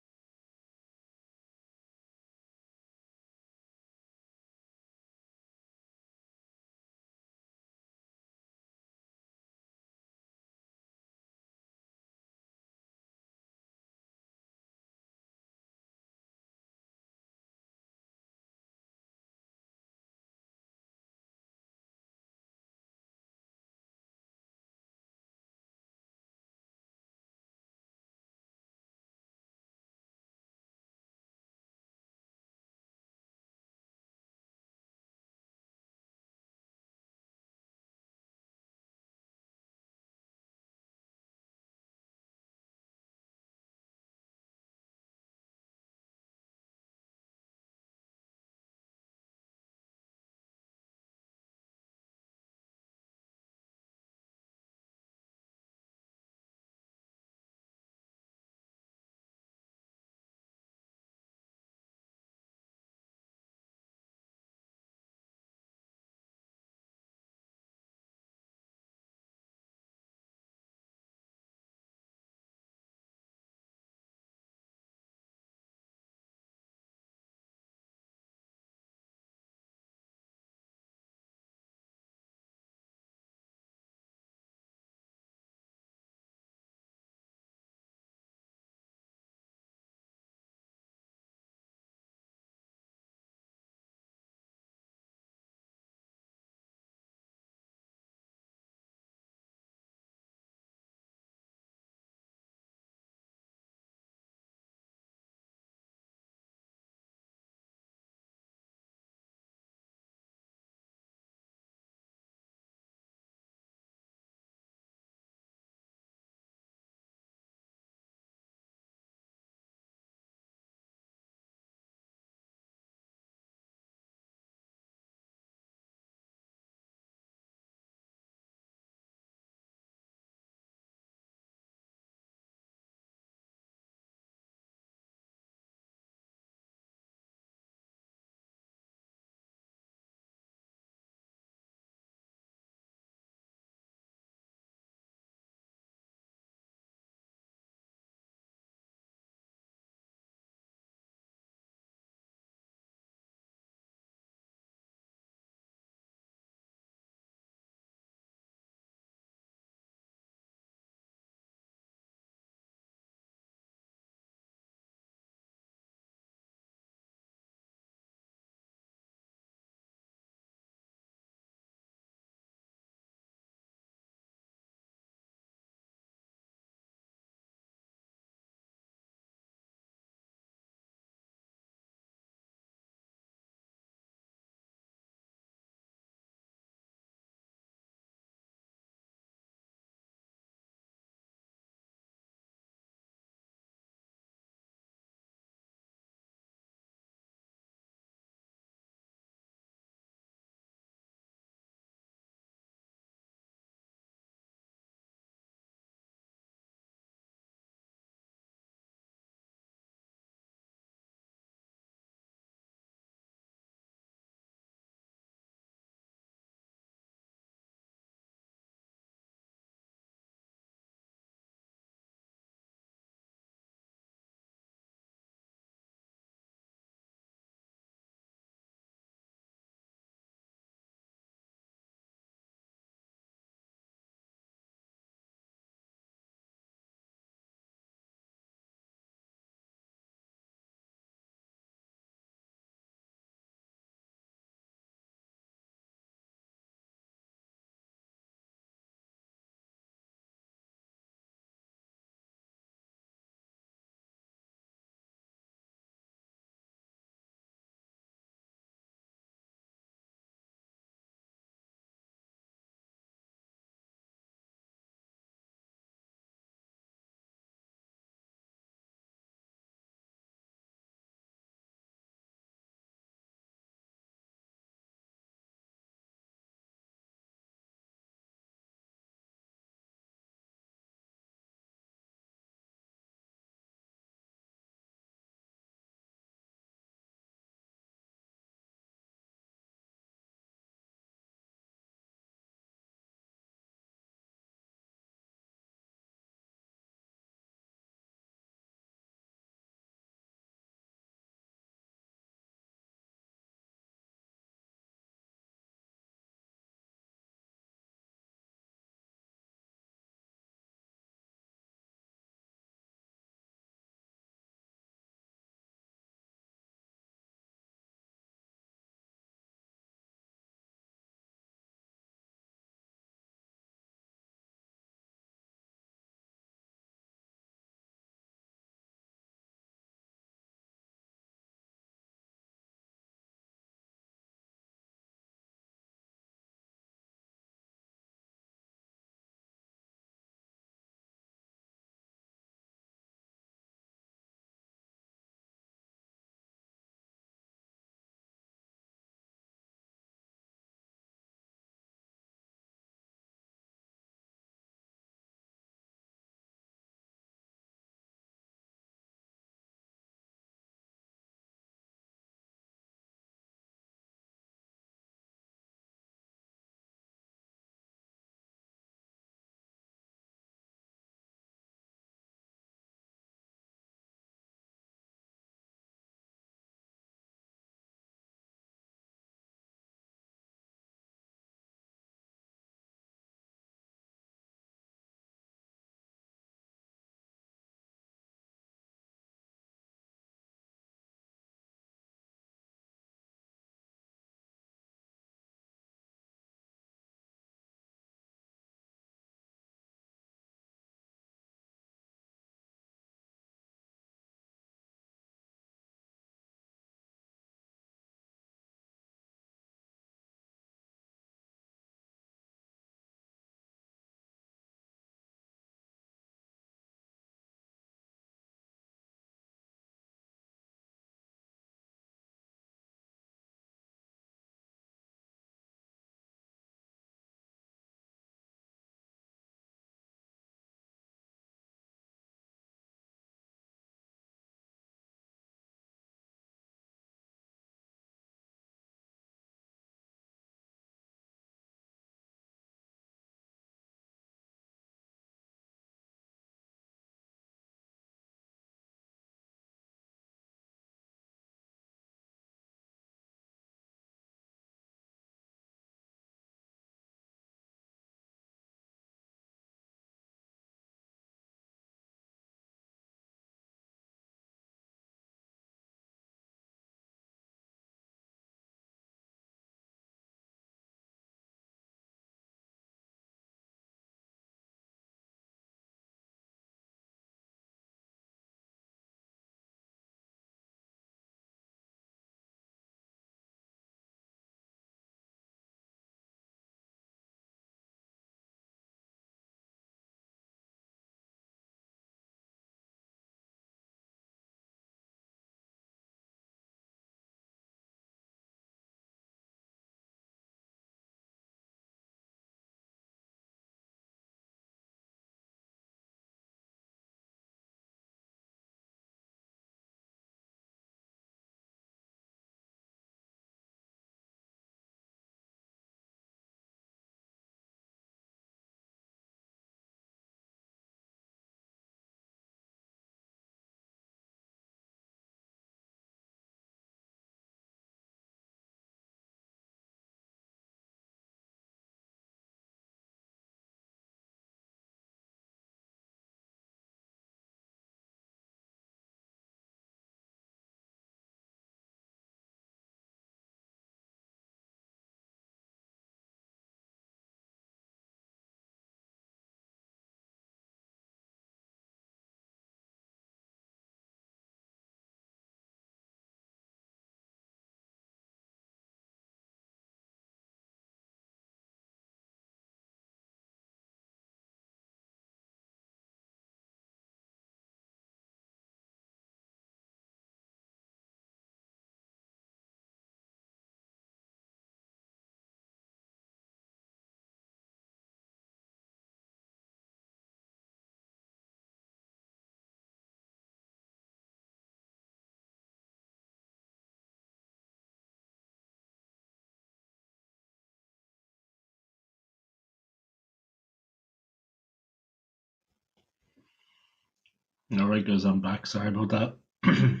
Alright, guys, I'm back. Sorry about that. I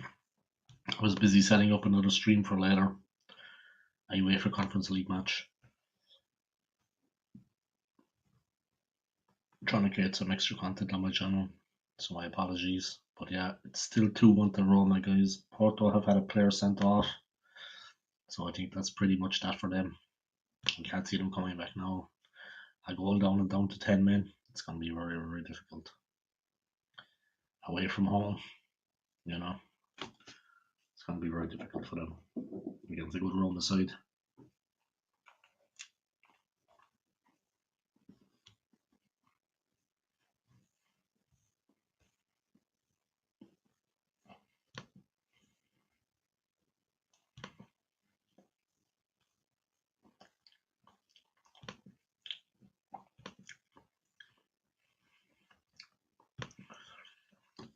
was busy setting up another stream for later. A UEFA Conference League match. Trying to create some extra content on my channel, so my apologies. But yeah, it's still 2-1 to Roma, guys. Porto have had a player sent off, so I think that's pretty much that for them. I can't see them coming back now. I go down and down to 10 men. It's going to be very, very difficult. Away from home, you know, it's going to be very difficult for them against a good Roma side.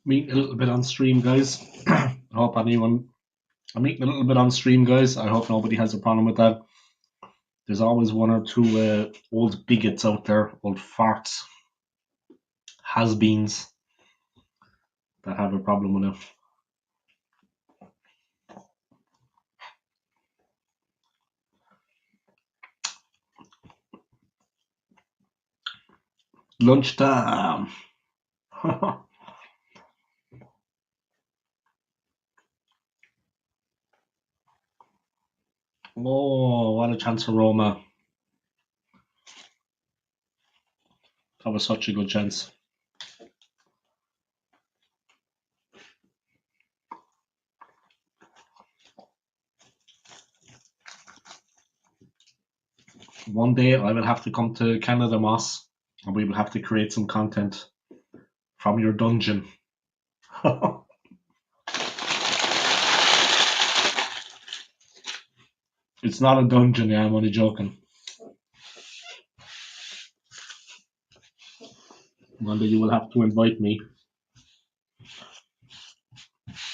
Meeting a little bit on stream, guys. I hope anyone. I'm meeting a little bit on stream, guys. I hope nobody has a problem with that. There's always one or two old bigots out there, old farts, has-beens that have a problem with it. Lunchtime. Oh, what a chance for Roma. That was such a good chance. One day I will have to come to Canada, Moss, and we will have to create some content from your dungeon. It's not a dungeon, yeah, I'm only joking. One day you will have to invite me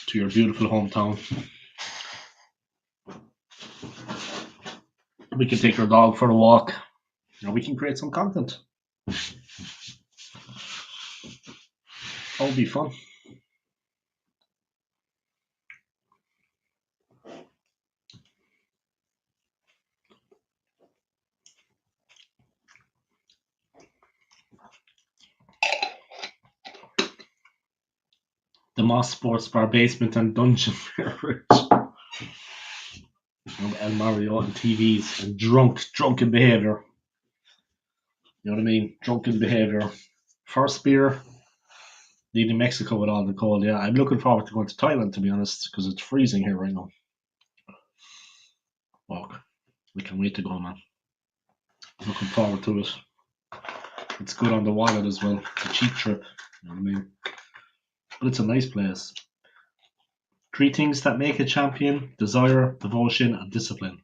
to your beautiful hometown. We can take our dog for a walk, and we can create some content. That would be fun. The Moss Sports Bar basement and dungeon El Mario and TVs and drunken behaviour. You know what I mean? Drunken behaviour. First beer, leaving Mexico with all the cold. Yeah, I'm looking forward to going to Thailand, to be honest, because it's freezing here right now. Fuck. We can wait to go, man. Looking forward to it. It's good on the wallet as well. It's a cheap trip. You know what I mean? But it's a nice place. 3 things that make a champion: desire, devotion, and discipline.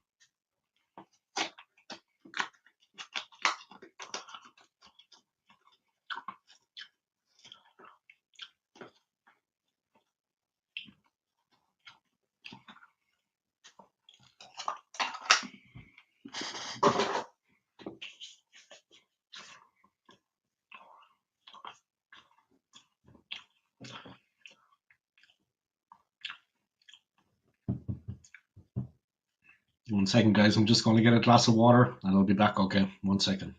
One second, guys. I'm just going to get a glass of water and I'll be back, okay? 1 second.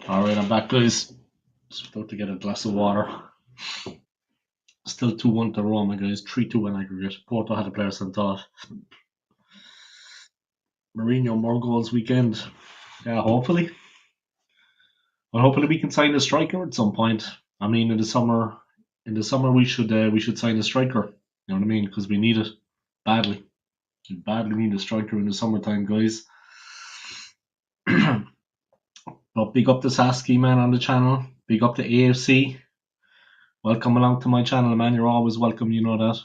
Alright, I'm back, guys. Just about to get a glass of water. Still 2-1 to Roma, guys. 3-2 in aggregate. Porto had a player sent off. Mourinho, more goals weekend. Yeah, hopefully. Well, hopefully we can sign a striker at some point. I mean, in the summer, we should sign a striker. You know what I mean? Because we need it badly. We badly need a striker in the summertime, guys. But big up the Sasky man on the channel. Big up the AFC. Welcome along to my channel, man. You're always welcome, you know that.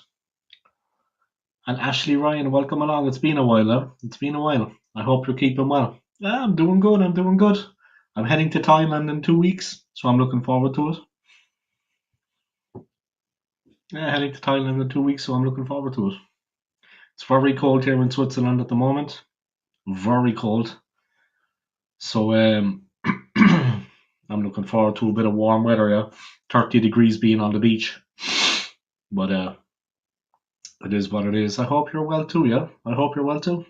And Ashley Ryan, welcome along. It's been a while, huh? It's been a while. I hope you're keeping well. Yeah, I'm doing good. I'm heading to Thailand in 2 weeks, so I'm looking forward to it. Yeah, heading to Thailand in 2 weeks, so I'm looking forward to it. It's very cold here in Switzerland at the moment. Very cold. So I'm looking forward to a bit of warm weather, yeah. 30 degrees being on the beach. But it is what it is. I hope you're well too, yeah? I hope you're well too.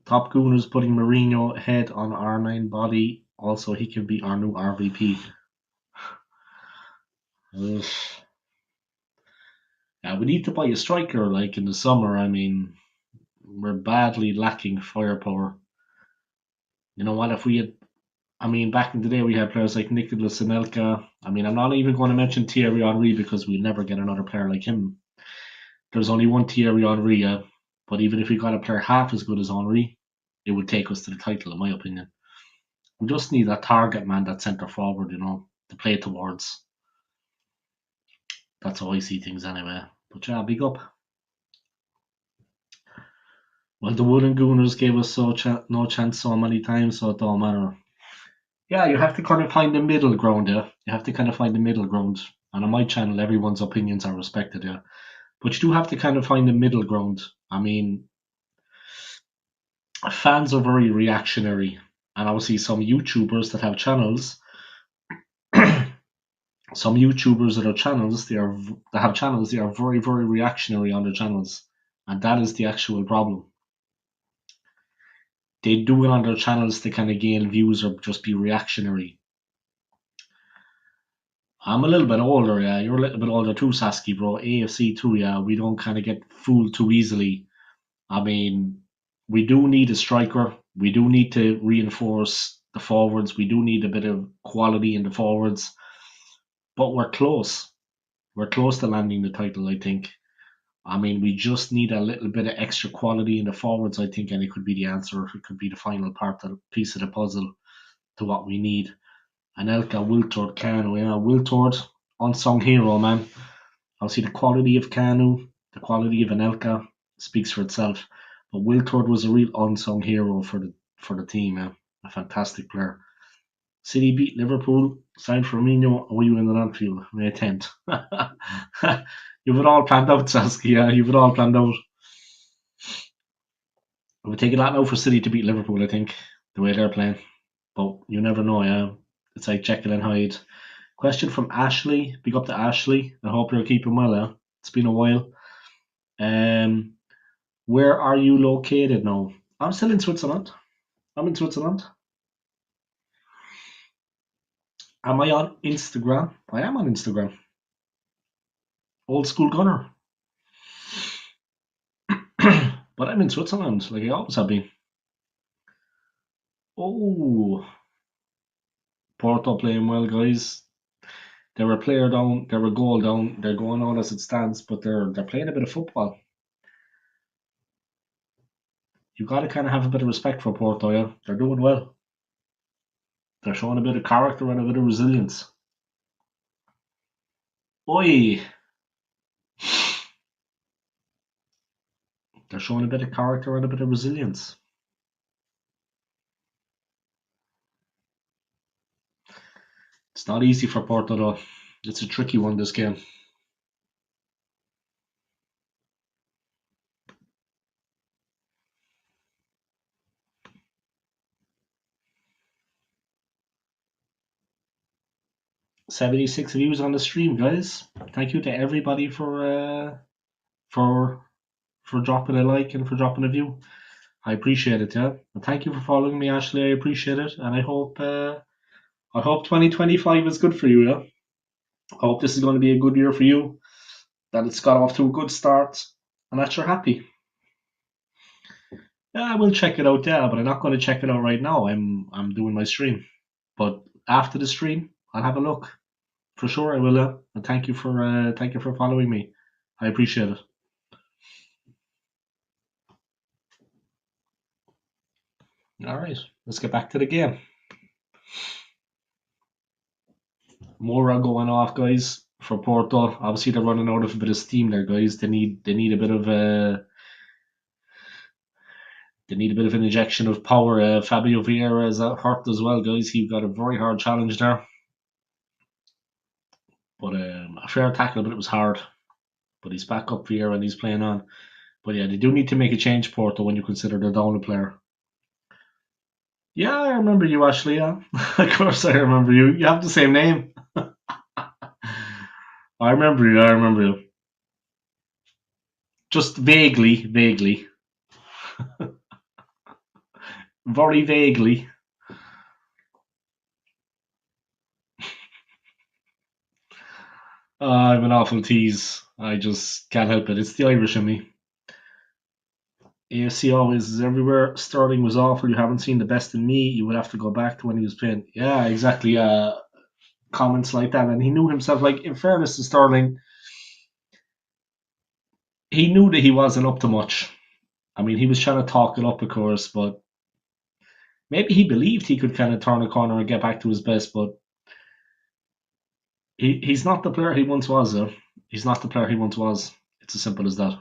Top Gooners putting Mourinho head on R9 body. Also, he can be our new RVP. Yeah, we need to buy a striker like in the summer. I mean, we're badly lacking firepower. You know what? If we had, I mean, back in the day we had players like Nicolas Anelka. I mean, I'm not even going to mention Thierry Henry because we'll never get another player like him. There's only one Thierry Henry, yeah. But even if we got a player half as good as Henry, it would take us to the title, in my opinion. We just need that target man, that centre forward, you know, to play towards. That's how I see things anyway. But yeah, big up. Well, the Wooden Gooners gave us no chance so many times, so it don't matter. Yeah, you have to kind of find the middle ground, yeah. You have to kind of find the middle ground. And on my channel, everyone's opinions are respected, yeah. But you do have to kind of find the middle ground. I mean, fans are very reactionary. And obviously, some YouTubers that have channels, some YouTubers that have channels, they are very, very reactionary on their channels. And that is the actual problem. They do it on their channels to kind of gain views or just be reactionary. I'm a little bit older, yeah. You're a little bit older too, Sasky, bro. AFC too, yeah. We don't kind of get fooled too easily. I mean, we do need a striker. We do need to reinforce the forwards. We do need a bit of quality in the forwards. But we're close. We're close to landing the title, I think. I mean, we just need a little bit of extra quality in the forwards, I think, and it could be the answer. It could be the final piece of the puzzle to what we need. Anelka, Wiltord, Kanu. Yeah, Wiltord, unsung hero, man. Obviously, the quality of Kanu, the quality of Anelka speaks for itself. But Wiltord was a real unsung hero for the team, man. A fantastic player. City beat Liverpool, signed Firmino, and we win at Anfield, May 10th. You've it all planned out, Saskia. Yeah, you've it all planned out. It would take a lot now for City to beat Liverpool, I think, the way they're playing. But you never know, yeah. It's like Jekyll and Hyde. Question from Ashley. Big up to Ashley. I hope you're keeping well, yeah. It's been a while. Where are you located now? I'm still in Switzerland. I'm in Switzerland. Am I on Instagram? I am on Instagram. Old school gunner. But I'm in Switzerland, like I always have been. Oh, Porto playing well, guys. They're a player down, they're a goal down, they're going on as it stands, but they're playing a bit of football. You've got to kind of have a bit of respect for Porto, yeah. They're doing well. They're showing a bit of character and a bit of resilience. Oi! They're showing a bit of character and a bit of resilience. It's not easy for Porto though. It's a tricky one, this game. "76 views on the stream, guys. Thank you to everybody for dropping a like and for dropping a view. I appreciate it, yeah. And thank you for following me, Ashley. I appreciate it, and I hope 2025 is good for you. Yeah, I hope this is going to be a good year for you. That it's got off to a good start, and that you're happy. Yeah, I will check it out. Yeah, but I'm not going to check it out right now. I'm doing my stream, but after the stream, I'll have a look for sure. I will. And thank you for following me. I appreciate it. All right, let's get back to the game. More going off, guys, for Porto. Obviously, they're running out of a bit of steam there, guys. They need a bit of they need a bit of an injection of power. Fabio Vieira is hurt as well, guys. He got a very hard challenge there, but a fair tackle, but it was hard. But he's back up Vieira and he's playing on. But yeah, they do need to make a change, Porto, when you consider they're down a player. Yeah, I remember you, Ashley. Yeah, of course I remember you. You have the same name. I remember you. I remember you. Just vaguely, vaguely, very vaguely. I'm an awful tease. I just can't help it. It's the Irish in me. AFC always is everywhere. Sterling was awful. You haven't seen the best in me. You would have to go back to when he was playing. Yeah, exactly. Comments like that, and he knew himself. Like in fairness to Sterling, he knew that he wasn't up to much. I mean, he was trying to talk it up, of course, but maybe he believed he could kind of turn a corner and get back to his best. But he's not the player he once was. Though. He's not the player he once was. It's as simple as that.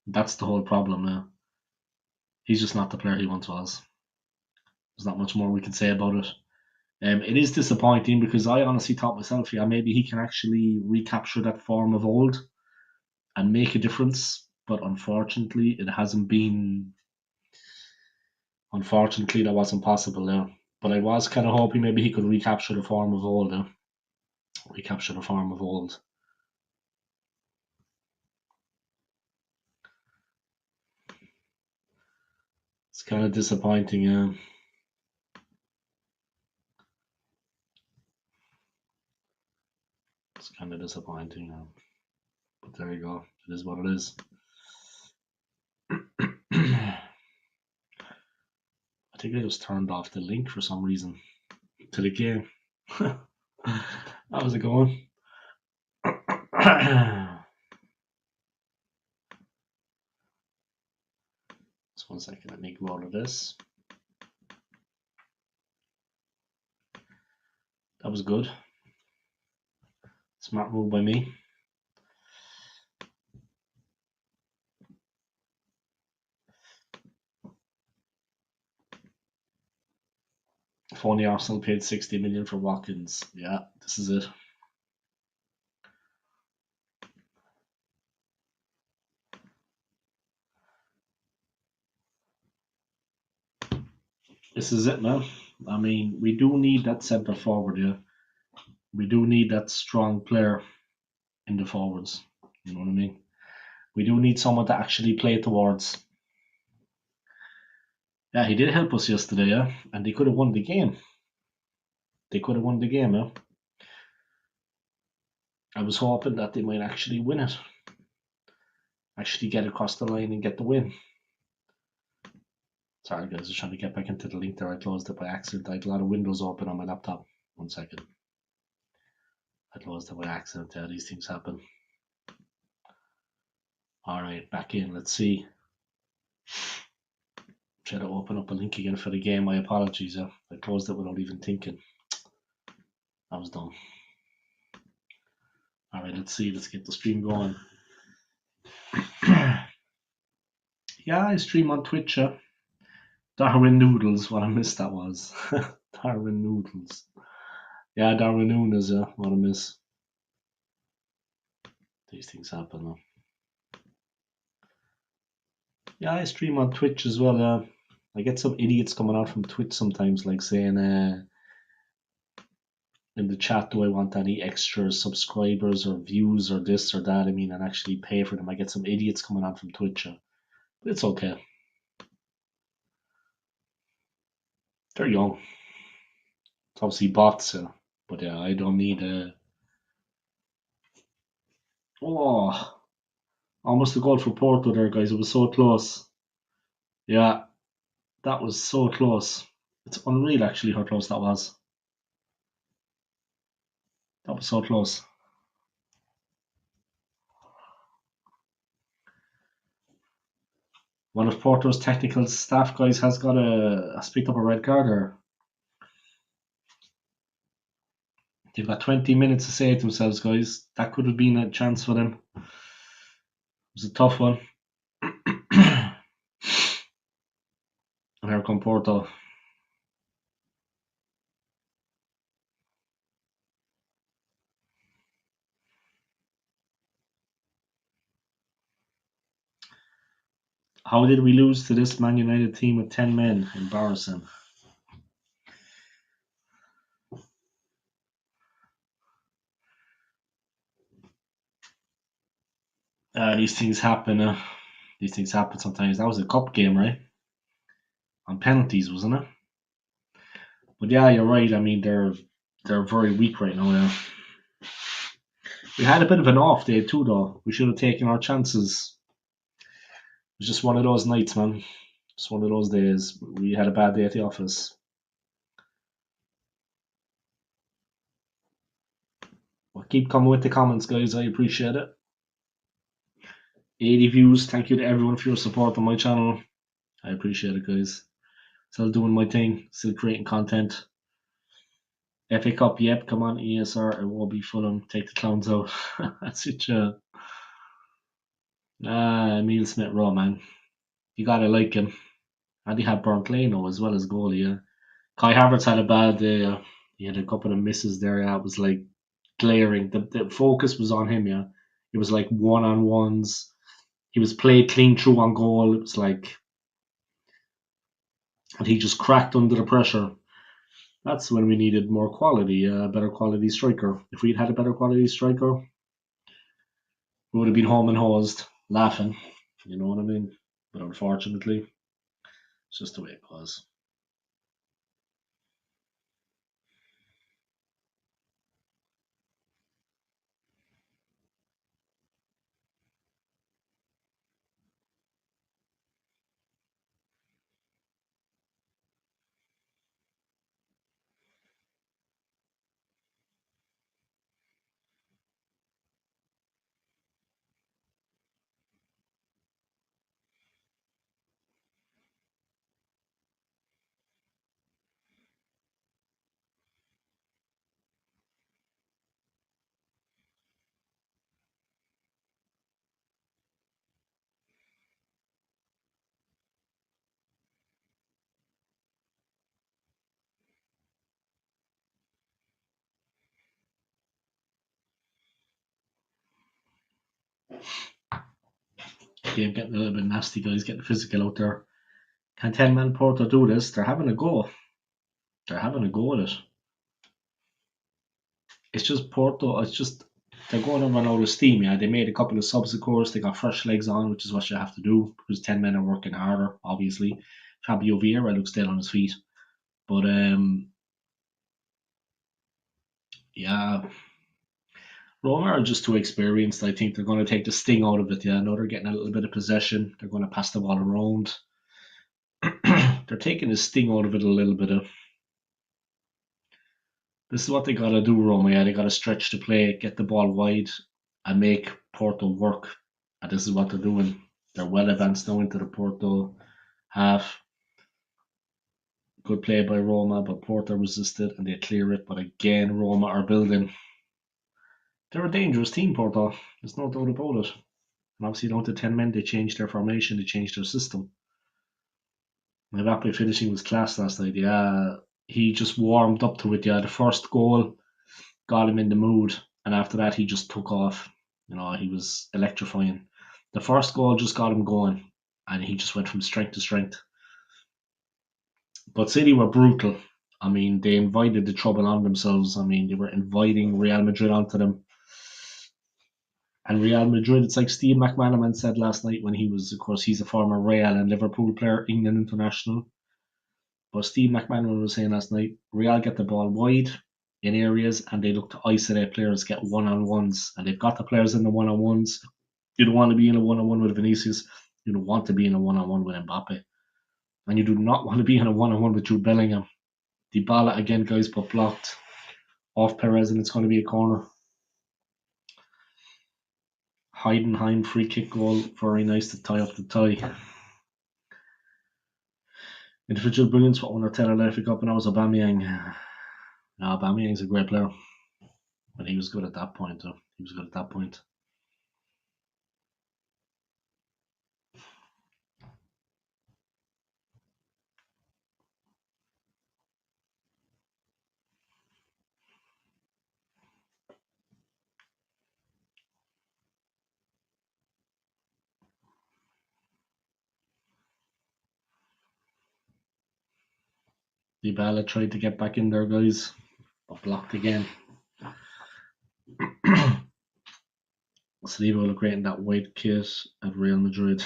That's the whole problem now. He's just not the player he once was. There's not much more we can say about it. It is disappointing because I honestly thought myself, yeah, maybe he can actually recapture that form of old and make a difference. But unfortunately, it hasn't been. Unfortunately, that wasn't possible now. But I was kind of hoping maybe he could recapture the form of old now. Recapture the form of old. It's kind of disappointing, yeah. It's kind of disappointing, yeah. But there you go. It is what it is. I think I just turned off the link for some reason to the game. How's it going? Just 1 second, let me go out of this. That was good. Smart move by me. If only Arsenal paid 60 million for Watkins. Yeah, this is it. This is it, man. I mean, we do need that centre forward, yeah. We do need that strong player in the forwards. You know what I mean? We do need someone to actually play towards. Yeah, he did help us yesterday, yeah, and they could have won the game. They could have won the game, yeah. I was hoping that they might actually win it, actually get across the line and get the win. Sorry, guys, I was trying to get back into the link there. I closed it by accident. I had a lot of windows open on my laptop. 1 second. I closed it by accident. Yeah, these things happen. All right, back in. Let's see. Try to open up a link again for the game. My apologies. I closed it without even thinking. I was dumb. All right, let's see. Let's get the stream going. Yeah, I stream on Twitch. Darwin Noodles. What I missed that was. Darwin Noodles. Yeah, Darwin Nunes. What I miss. These things happen. Yeah, I stream on Twitch as well. I get some idiots coming out from Twitch sometimes, like saying in the chat, do I want any extra subscribers or views or this or that? I mean, and actually pay for them. I get some idiots coming on from Twitch. But it's okay. They're young. It's obviously bots, but yeah, I don't need a. Oh, almost a goal for Porto there, guys. It was so close. Yeah, that was so close. It's unreal, actually, how close that was. That was so close. One of Porto's technical staff guys has picked up a red card there. They've got 20 minutes to say it themselves, guys. That could have been a chance for them. It was a tough one. And here come Porto. How did we lose to this Man United team with 10 men? Embarrassing. These things happen. These things happen sometimes. That was a cup game, right? On penalties, wasn't it? But yeah, you're right. I mean, they're very weak right now. Yeah. We had a bit of an off day too, though. We should have taken our chances. It was just one of those nights, man. Just one of those days. We had a bad day at the office. Well, keep coming with the comments, guys. I appreciate it. 80 views. Thank you to everyone for your support on my channel. I appreciate it, guys. Still doing my thing. Still creating content. FA Cup, yep. Come on, ESR. It will be Fulham. Take the clowns out. That's it, Emil Smith Rowe, man. You gotta like him. And he had Burnt Leno as well as goalie, yeah. Kai Havertz had a bad day. He had a couple of misses there. Yeah, it was like glaring. The focus was on him. Yeah, it was like one on ones. He was played clean through on goal. It was like, and he just cracked under the pressure. That's when we needed more quality, a better quality striker. If we'd had a better quality striker, we would have been home and hosed, laughing. You know what I mean? But unfortunately, it's just the way it was. Game getting a little bit nasty, guys. Getting physical out there. Can 10 man Porto do this? They're having a go. They're having a go at it. It's just Porto. It's just they're going to run out of steam. Yeah, they made a couple of subs, of course. They got fresh legs on, which is what you have to do because 10 men are working harder. Obviously, Fabio Vieira looks dead on his feet, but yeah, Roma are just too experienced. I think they're going to take the sting out of it. Yeah, I know they're getting a little bit of possession. They're going to pass the ball around. They're taking the sting out of it a little bit. This is what they got to do, Roma. Yeah, they got to stretch the play, get the ball wide, and make Porto work. And this is what they're doing. They're well advanced now into the Porto half. Good play by Roma, but Porto resisted and they clear it. But again, Roma are building. They're a dangerous team, Porto. There's no doubt about it. And obviously, down to 10 men, they changed their formation, they changed their system. Mbappe finishing was class last night. Yeah, he just warmed up to it. Yeah, the first goal got him in the mood, and after that, he just took off. You know, he was electrifying. The first goal just got him going, and he just went from strength to strength. But City were brutal. I mean, they invited the trouble on themselves. I mean, they were inviting Real Madrid onto them. And Real Madrid, it's like Steve McManaman said last night when he was, of course, he's a former Real and Liverpool player, England international. But Steve McManaman was saying last night, Real get the ball wide in areas and they look to isolate players, get one-on-ones, and they've got the players in the one-on-ones. You don't want to be in a one-on-one with Vinicius. You don't want to be in a one-on-one with Mbappe. And you do not want to be in a one-on-one with Jude Bellingham. Dybala again, guys, but blocked off Perez, and it's going to be a corner. Heidenheim free kick goal, very nice to tie up the tie. Individual brilliance, what won Arteta left pick up, and that was Aubameyang. Aubameyang's a great player, but he was good at that point. Dybala tried to get back in there, guys, but blocked again. Saliba will look great in that white kit at Real Madrid.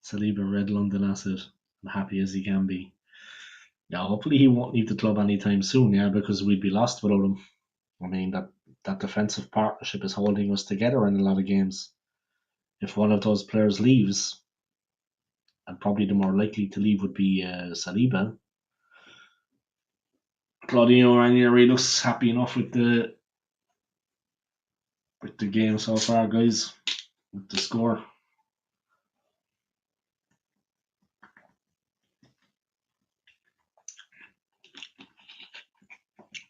Saliba, red London asset, and happy as he can be. Yeah, hopefully he won't leave the club anytime soon, yeah, because we'd be lost without him. I mean, that defensive partnership is holding us together in a lot of games. If one of those players leaves, and probably the more likely to leave would be Saliba, Claudio Ranieri looks happy enough with the game so far, guys, with the score.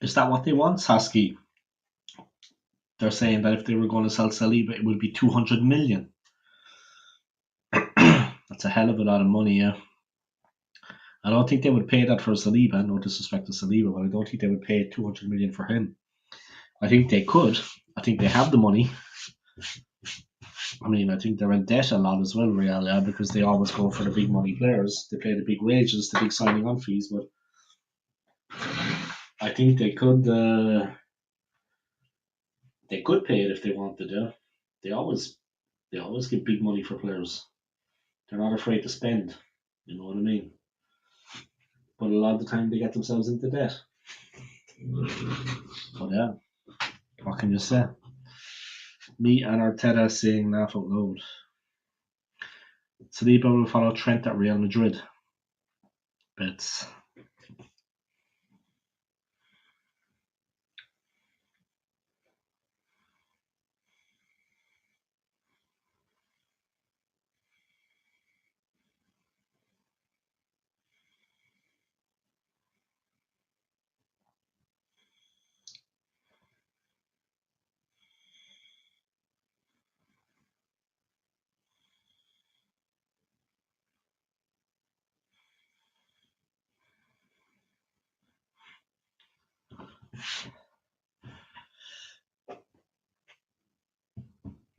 Is that what they want, Sasky? They're saying that if they were going to sell Saliba, it would be 200 million. That's a hell of a lot of money, yeah. I don't think they would pay that for Saliba. No disrespect to Saliba, but I don't think they would pay 200 million for him. I think they could. I think they have the money. I mean, I think they're in debt a lot as well, Real, yeah, because they always go for the big money players. They pay the big wages, the big signing on fees, but I think they could pay it if they wanted to. They always give big money for players. They're not afraid to spend. You know what I mean? But a lot of the time they get themselves into debt. But yeah, what can you say? Me and Arteta saying laugh out loud. Saliba will follow Trent at Real Madrid. Bets.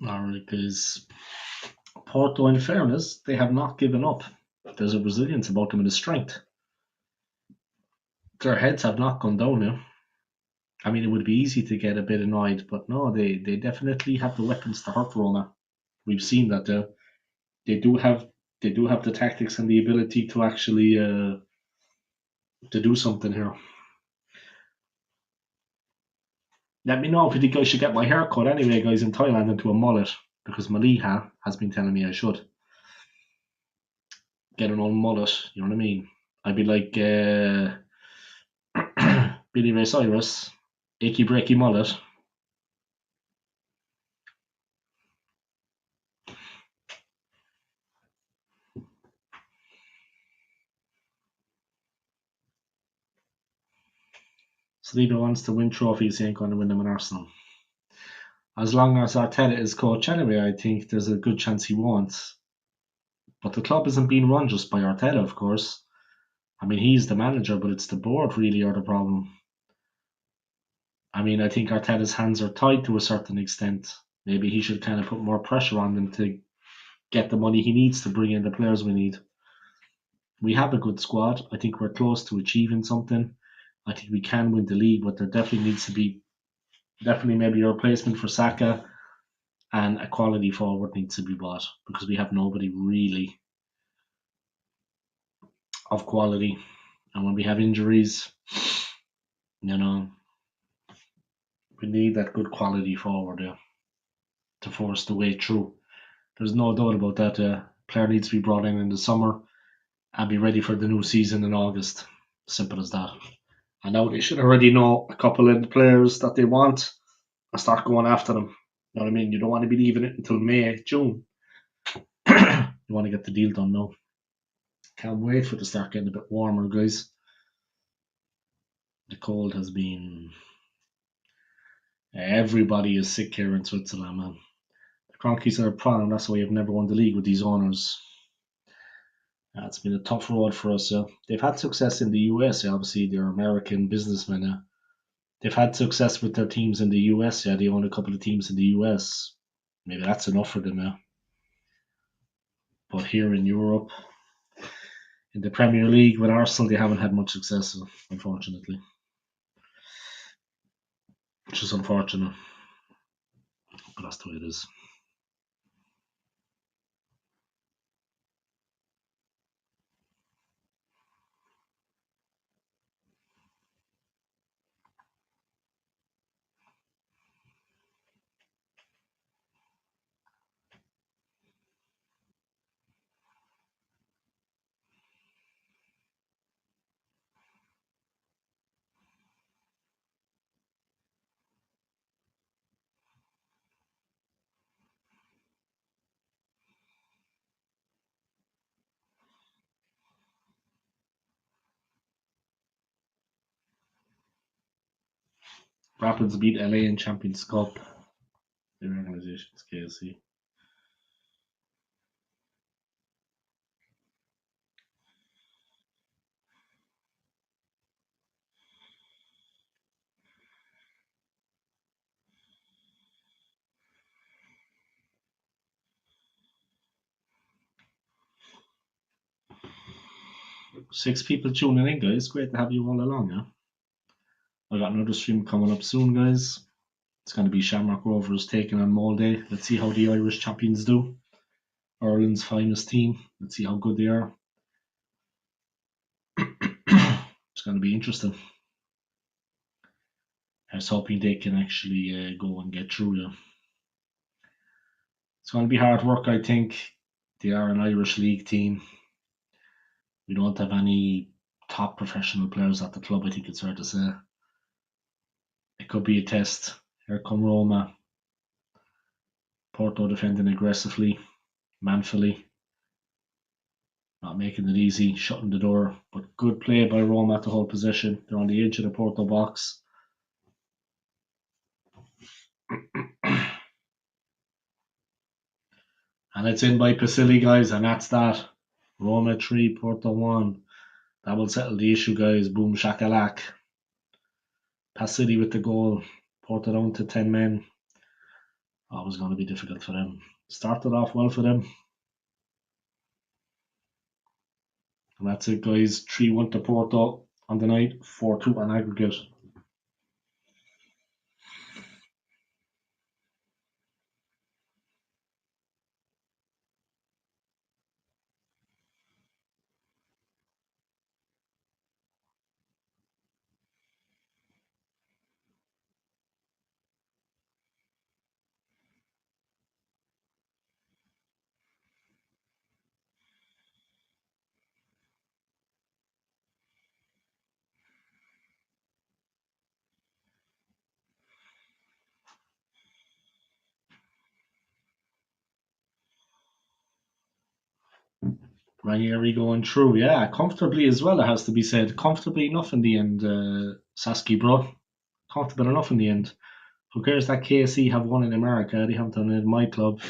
Alright, guys. Porto, in fairness, they have not given up. There's a resilience about them and a strength. Their heads have not gone down now. I mean, it would be easy to get a bit annoyed, but no, they definitely have the weapons to hurt Roma. We've seen that they do have the tactics and the ability to actually to do something here. Let me know if you think I should get my hair cut anyway, guys, in Thailand into a mullet, because Maliha has been telling me I should get an old mullet. You know what I mean? I'd be like Billy Ray Cyrus, achy breaky mullet. Saliba wants to win trophies, he ain't going to win them in Arsenal. As long as Arteta is coach anyway, I think there's a good chance he won't. But the club isn't being run just by Arteta, of course. I mean, he's the manager, but it's the board really are the problem. I mean, I think Arteta's hands are tied to a certain extent. Maybe he should kind of put more pressure on them to get the money he needs to bring in the players we need. We have a good squad. I think we're close to achieving something. I think we can win the league, but there definitely needs to be maybe a replacement for Saka, and a quality forward needs to be bought because we have nobody really of quality. And when we have injuries, you know, we need that good quality forward there to force the way through. There's no doubt about that. Player needs to be brought in the summer and be ready for the new season in August. Simple as that. And now they should already know a couple of the players that they want and start going after them. You know what I mean? You don't want to be leaving it until May, June. You want to get the deal done now. Can't wait for it to start getting a bit warmer, guys. The cold has been. Everybody is sick here in Switzerland, man. The Cronkies are a problem. That's why you've never won the league with these owners. It's been a tough road for us. They've had success in the US. Obviously, they're American businessmen. They've had success with their teams in the US. Yeah, they own a couple of teams in the US. Maybe that's enough for them. But here in Europe, in the Premier League with Arsenal, they haven't had much success, unfortunately, which is unfortunate. But that's the way it is. Rapids beat LA in Champions Cup. Their organization's KSC. Six people tuning in, guys. Great to have you all along. Yeah, I got another stream coming up soon, guys. It's going to be Shamrock Rovers taking on Molde. Let's see how the Irish champions do. Ireland's finest team. Let's see how good they are. It's going to be interesting. I was hoping they can actually go and get through. Yeah. It's going to be hard work, I think. They are an Irish league team. We don't have any top professional players at the club, I think it's fair to say. It could be a test. Here come Roma. Porto defending aggressively, manfully, not making it easy, shutting the door. But good play by Roma to hold possession. They're on the edge of the Porto box. And it's in by Pasili, guys, and that's that. Roma 3, Porto 1. That will settle the issue, guys. Boom shakalak. Pasili with the goal. Porto down to 10 men. Always going to be difficult for them. Started off well for them. And that's it, guys. 3-1 to Porto on the night. 4-2 on aggregate. Ranieri going through, yeah, comfortably as well, it has to be said. Comfortably enough in the end, Saski, bro. Comfortable enough in the end. Who cares that KSC have won in America? They haven't done it in my club.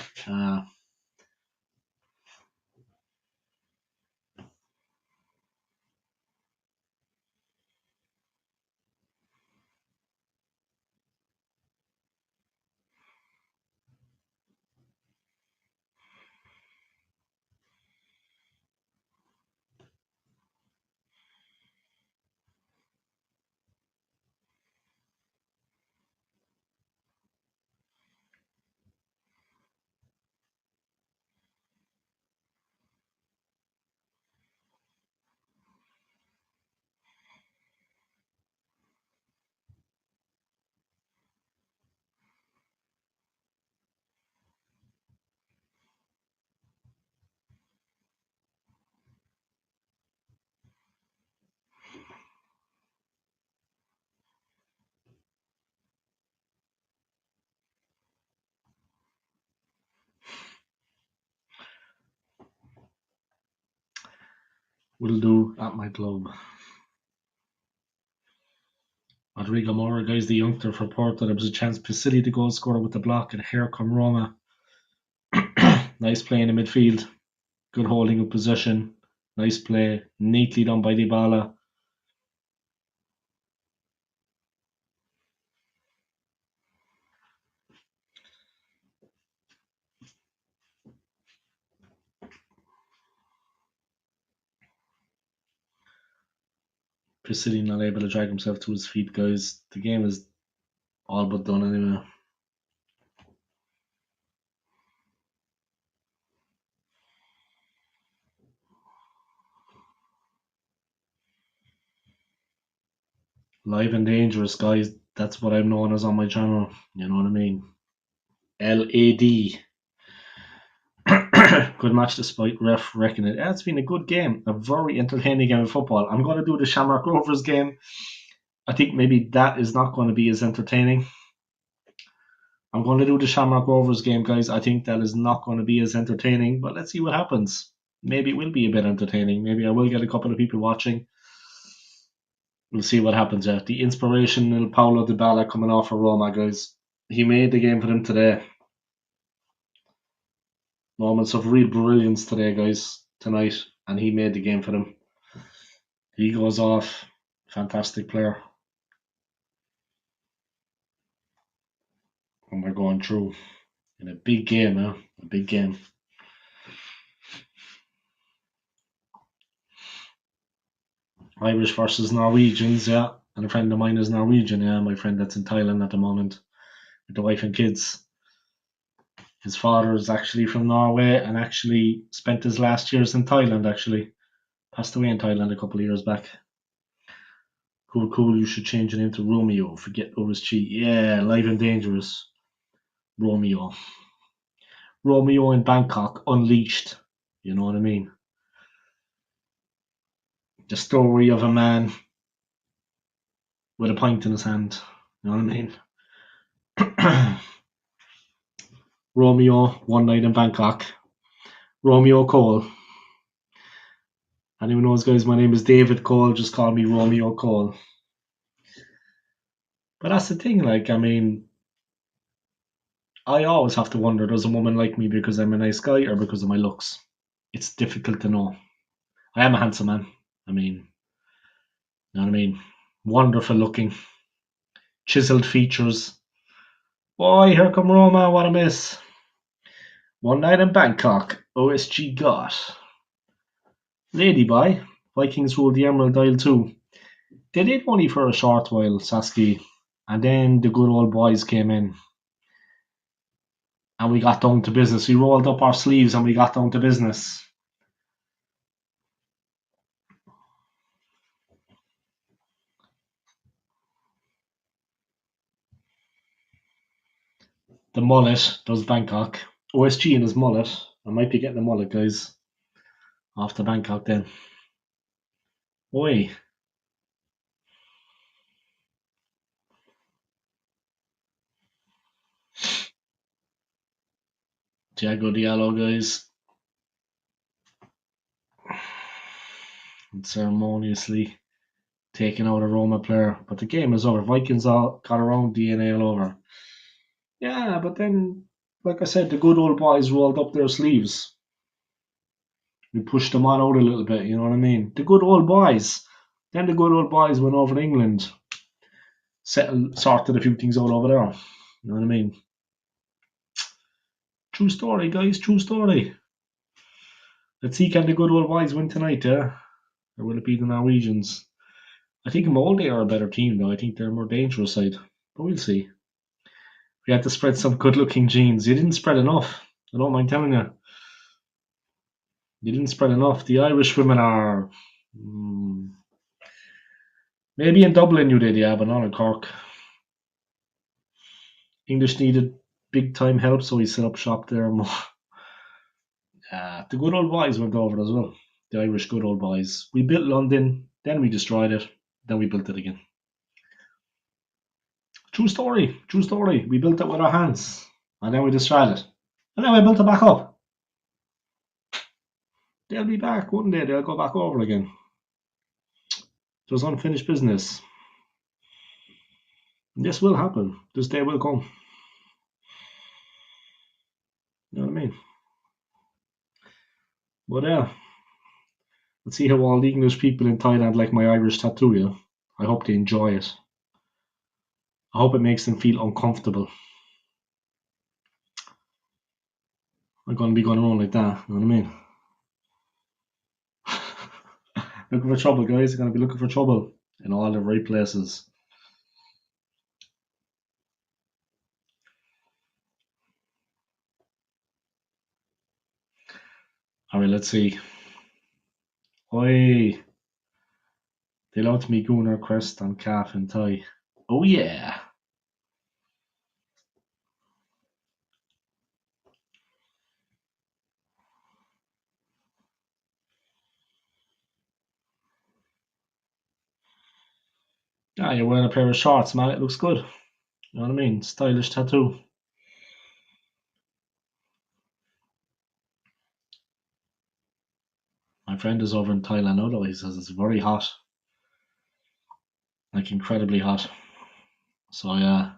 will do at my club. Rodrigo Mora, guys, the youngster for Porto. There was a chance. Pisili, the goal scorer with the block, and here come Roma. Nice play in the midfield. Good holding of possession. Nice play. Neatly done by Dybala. Pisili not able to drag himself to his feet, guys. The game is all but done anyway. Live and dangerous, guys. That's what I'm known as on my channel. You know what I mean? LAD. Good match despite ref wrecking it. Yeah, it's been a good game. A very entertaining game of football. I'm going to do the Shamrock Rovers game. I think maybe that is not going to be as entertaining. I'm going to do the Shamrock Rovers game, guys. I think that is not going to be as entertaining, but let's see what happens. Maybe it will be a bit entertaining. Maybe I will get a couple of people watching. We'll see what happens. Yeah, the inspirational Paulo Dybala coming off for Roma, guys. He made the game for them today. Moments of real brilliance today, guys, tonight, and he made the game for them. He goes off. Fantastic player. And we're going through in a big game, a big game. Irish versus Norwegians, yeah. And a friend of mine is Norwegian, yeah. My friend that's in Thailand at the moment with the wife and kids. His father is actually from Norway and actually spent his last years in Thailand, actually. Passed away in Thailand a couple of years back. Cool, you should change your name to Romeo. Forget OSG. Yeah, live and dangerous. Romeo in Bangkok, unleashed. You know what I mean? The story of a man with a pint in his hand. You know what I mean? Romeo, one night in Bangkok. Romeo Cole. Anyone knows, guys, my name is David Cole. Just call me Romeo Cole. But that's the thing, like, I mean, I always have to wonder, does a woman like me because I'm a nice guy or because of my looks? It's difficult to know. I am a handsome man. I mean, you know what I mean? Wonderful looking. Chiseled features. Boy, here come Roma, what a miss. One night in Bangkok, OSG got. Ladyboy, Vikings ruled the Emerald Isle too. They did only for a short while, Sasky, and then the good old boys came in. And we got down to business. We rolled up our sleeves and we got down to business. The mullet does Bangkok. OSG in his mullet. I might be getting a mullet, guys. Off to Bangkok then. Oi. Thiago Diallo, guys. And ceremoniously taking out a Roma player. But the game is over. Vikings all got around DNA all over. Yeah, but then, like I said, the good old boys rolled up their sleeves. We pushed them on out a little bit, you know what I mean? The good old boys. Then the good old boys went over to England. Sorted a few things out over there. You know what I mean? True story, guys. True story. Let's see, can the good old boys win tonight, yeah? Or will it be the Norwegians? I think Molde are a better team, though. I think they're a more dangerous side. But we'll see. We had to spread some good-looking genes. You didn't spread enough. I don't mind telling you. You didn't spread enough. The Irish women are... maybe in Dublin you did, yeah, but not in Cork. English needed big-time help, so he set up shop there. The good old boys went over as well. The Irish good old boys. We built London, then we destroyed it, then we built it again. True story. True story. We built it with our hands, and then we destroyed it, and then we built it back up. they'll be back one day. They'll go back over again. There's unfinished business. This will happen. This day will come. You know what I mean? But yeah, let's see how all the English people in Thailand like my Irish tattoo. Yeah, I hope they enjoy it. I hope it makes them feel uncomfortable. I'm gonna be going around like that. You know what I mean? Looking for trouble, guys. You're gonna be looking for trouble in all the right places. Alright, let's see. Oi, they allowed me Gunnar Crest on calf and tie. Oh yeah. Ah, you're wearing a pair of shorts, man. It looks good. You know what I mean? Stylish tattoo. My friend is over in Thailand now, though. He says it's very hot. Like incredibly hot. So yeah,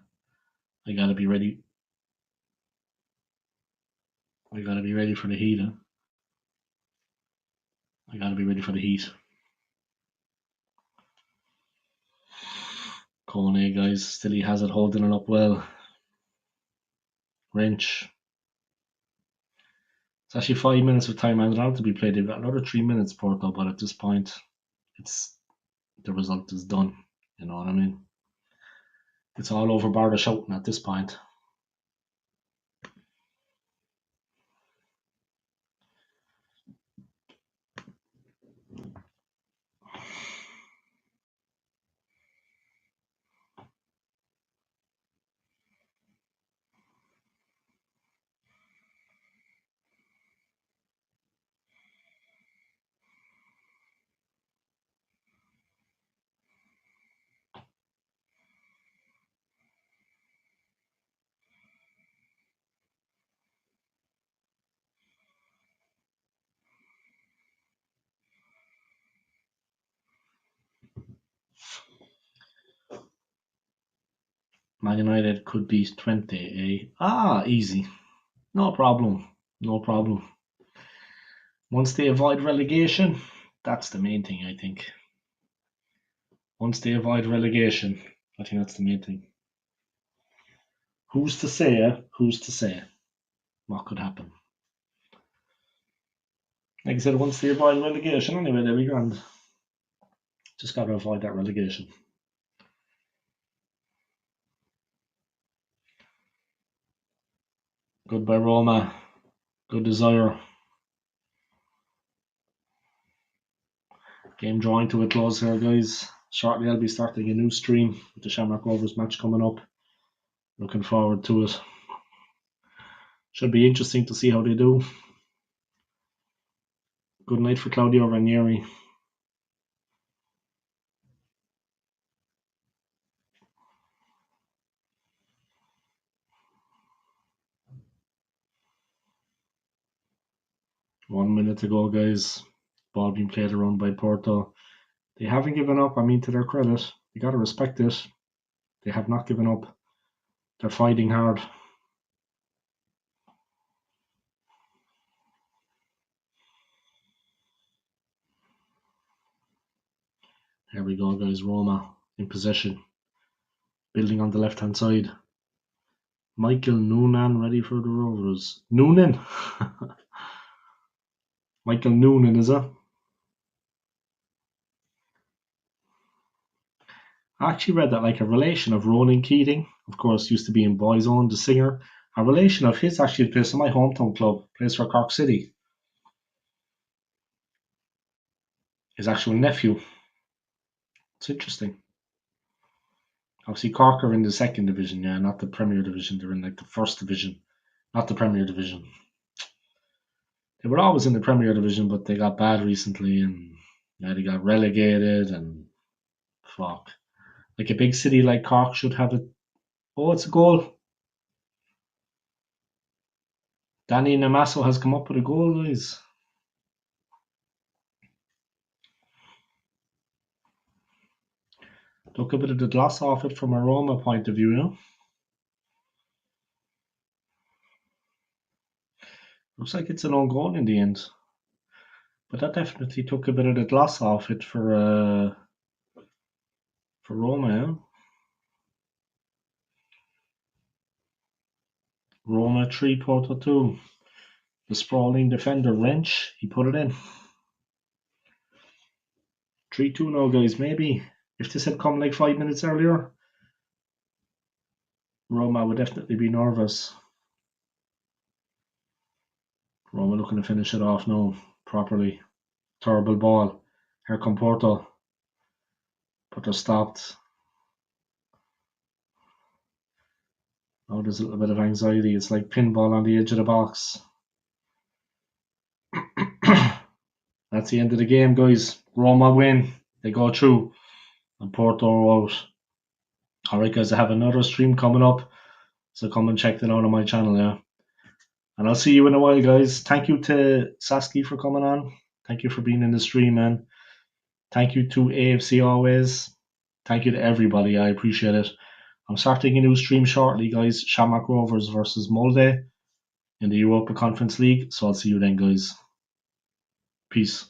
I gotta be ready. I gotta be ready for the heat. Huh? I gotta be ready for the heat. Kone, guys, still he has it holding it up well. Wrench. It's actually 5 minutes of time added on to be played. They've got another 3 minutes, Porto, but at this point, it's the result is done. You know what I mean? It's all over bar the shouting at this point. Man United could beat 20, eh? Ah, easy. No problem. No problem. Once they avoid relegation, that's the main thing, I think. Once they avoid relegation, I think that's the main thing. Who's to say? Who's to say what could happen? Like I said, once they avoid relegation, anyway, they'll be grand. Just got to avoid that relegation. Good by Roma. Good desire. Game drawing to a close here, guys. Shortly, I'll be starting a new stream with the Shamrock Rovers match coming up. Looking forward to it. Should be interesting to see how they do. Good night for Claudio Ranieri. One minute to go, guys. Ball being played around by Porto. They haven't given up. I mean, to their credit, you got to respect it. They have not given up. They're fighting hard. Here we go, guys. Roma in possession. Building on the left-hand side. Michael Noonan ready for the Rovers. Noonan? Michael Noonan, is it? I actually read that like a relation of Ronan Keating, of course, used to be in Boyzone, the singer. A relation of his actually plays for my hometown club, plays for Cork City. His actual nephew. It's interesting. Obviously, Cork are in the second division, yeah, not the Premier Division. They're in like the first division, not the Premier Division. They were always in the Premier Division, but they got bad recently, and yeah, they got relegated, and fuck. Like a big city like Cork should have it. Oh, it's a goal. Danny Namaso has come up with a goal, guys. Took a bit of the gloss off it from a Roma point of view, you know. Looks like it's an own goal in the end. But that definitely took a bit of the gloss off it for Roma, yeah. Roma 3, Porto 2. The sprawling defender Wrench, he put it in. 3-2 now, guys. Maybe if this had come like 5 minutes earlier, Roma would definitely be nervous. Roma looking to finish it off now properly. Terrible ball. Here come Porto. But they're stopped. Oh, there's a little bit of anxiety. It's like pinball on the edge of the box. That's the end of the game, guys. Roma win. They go through. And Porto are out. Alright, guys, I have another stream coming up. So come and check that out on my channel, yeah. And I'll see you in a while, guys. Thank you to Sasky for coming on. Thank you for being in the stream, man. Thank you to AFC always. Thank you to everybody. I appreciate it. I'm starting a new stream shortly, guys. Shamrock Rovers versus Molde in the Europa Conference League. So I'll see you then, guys. Peace.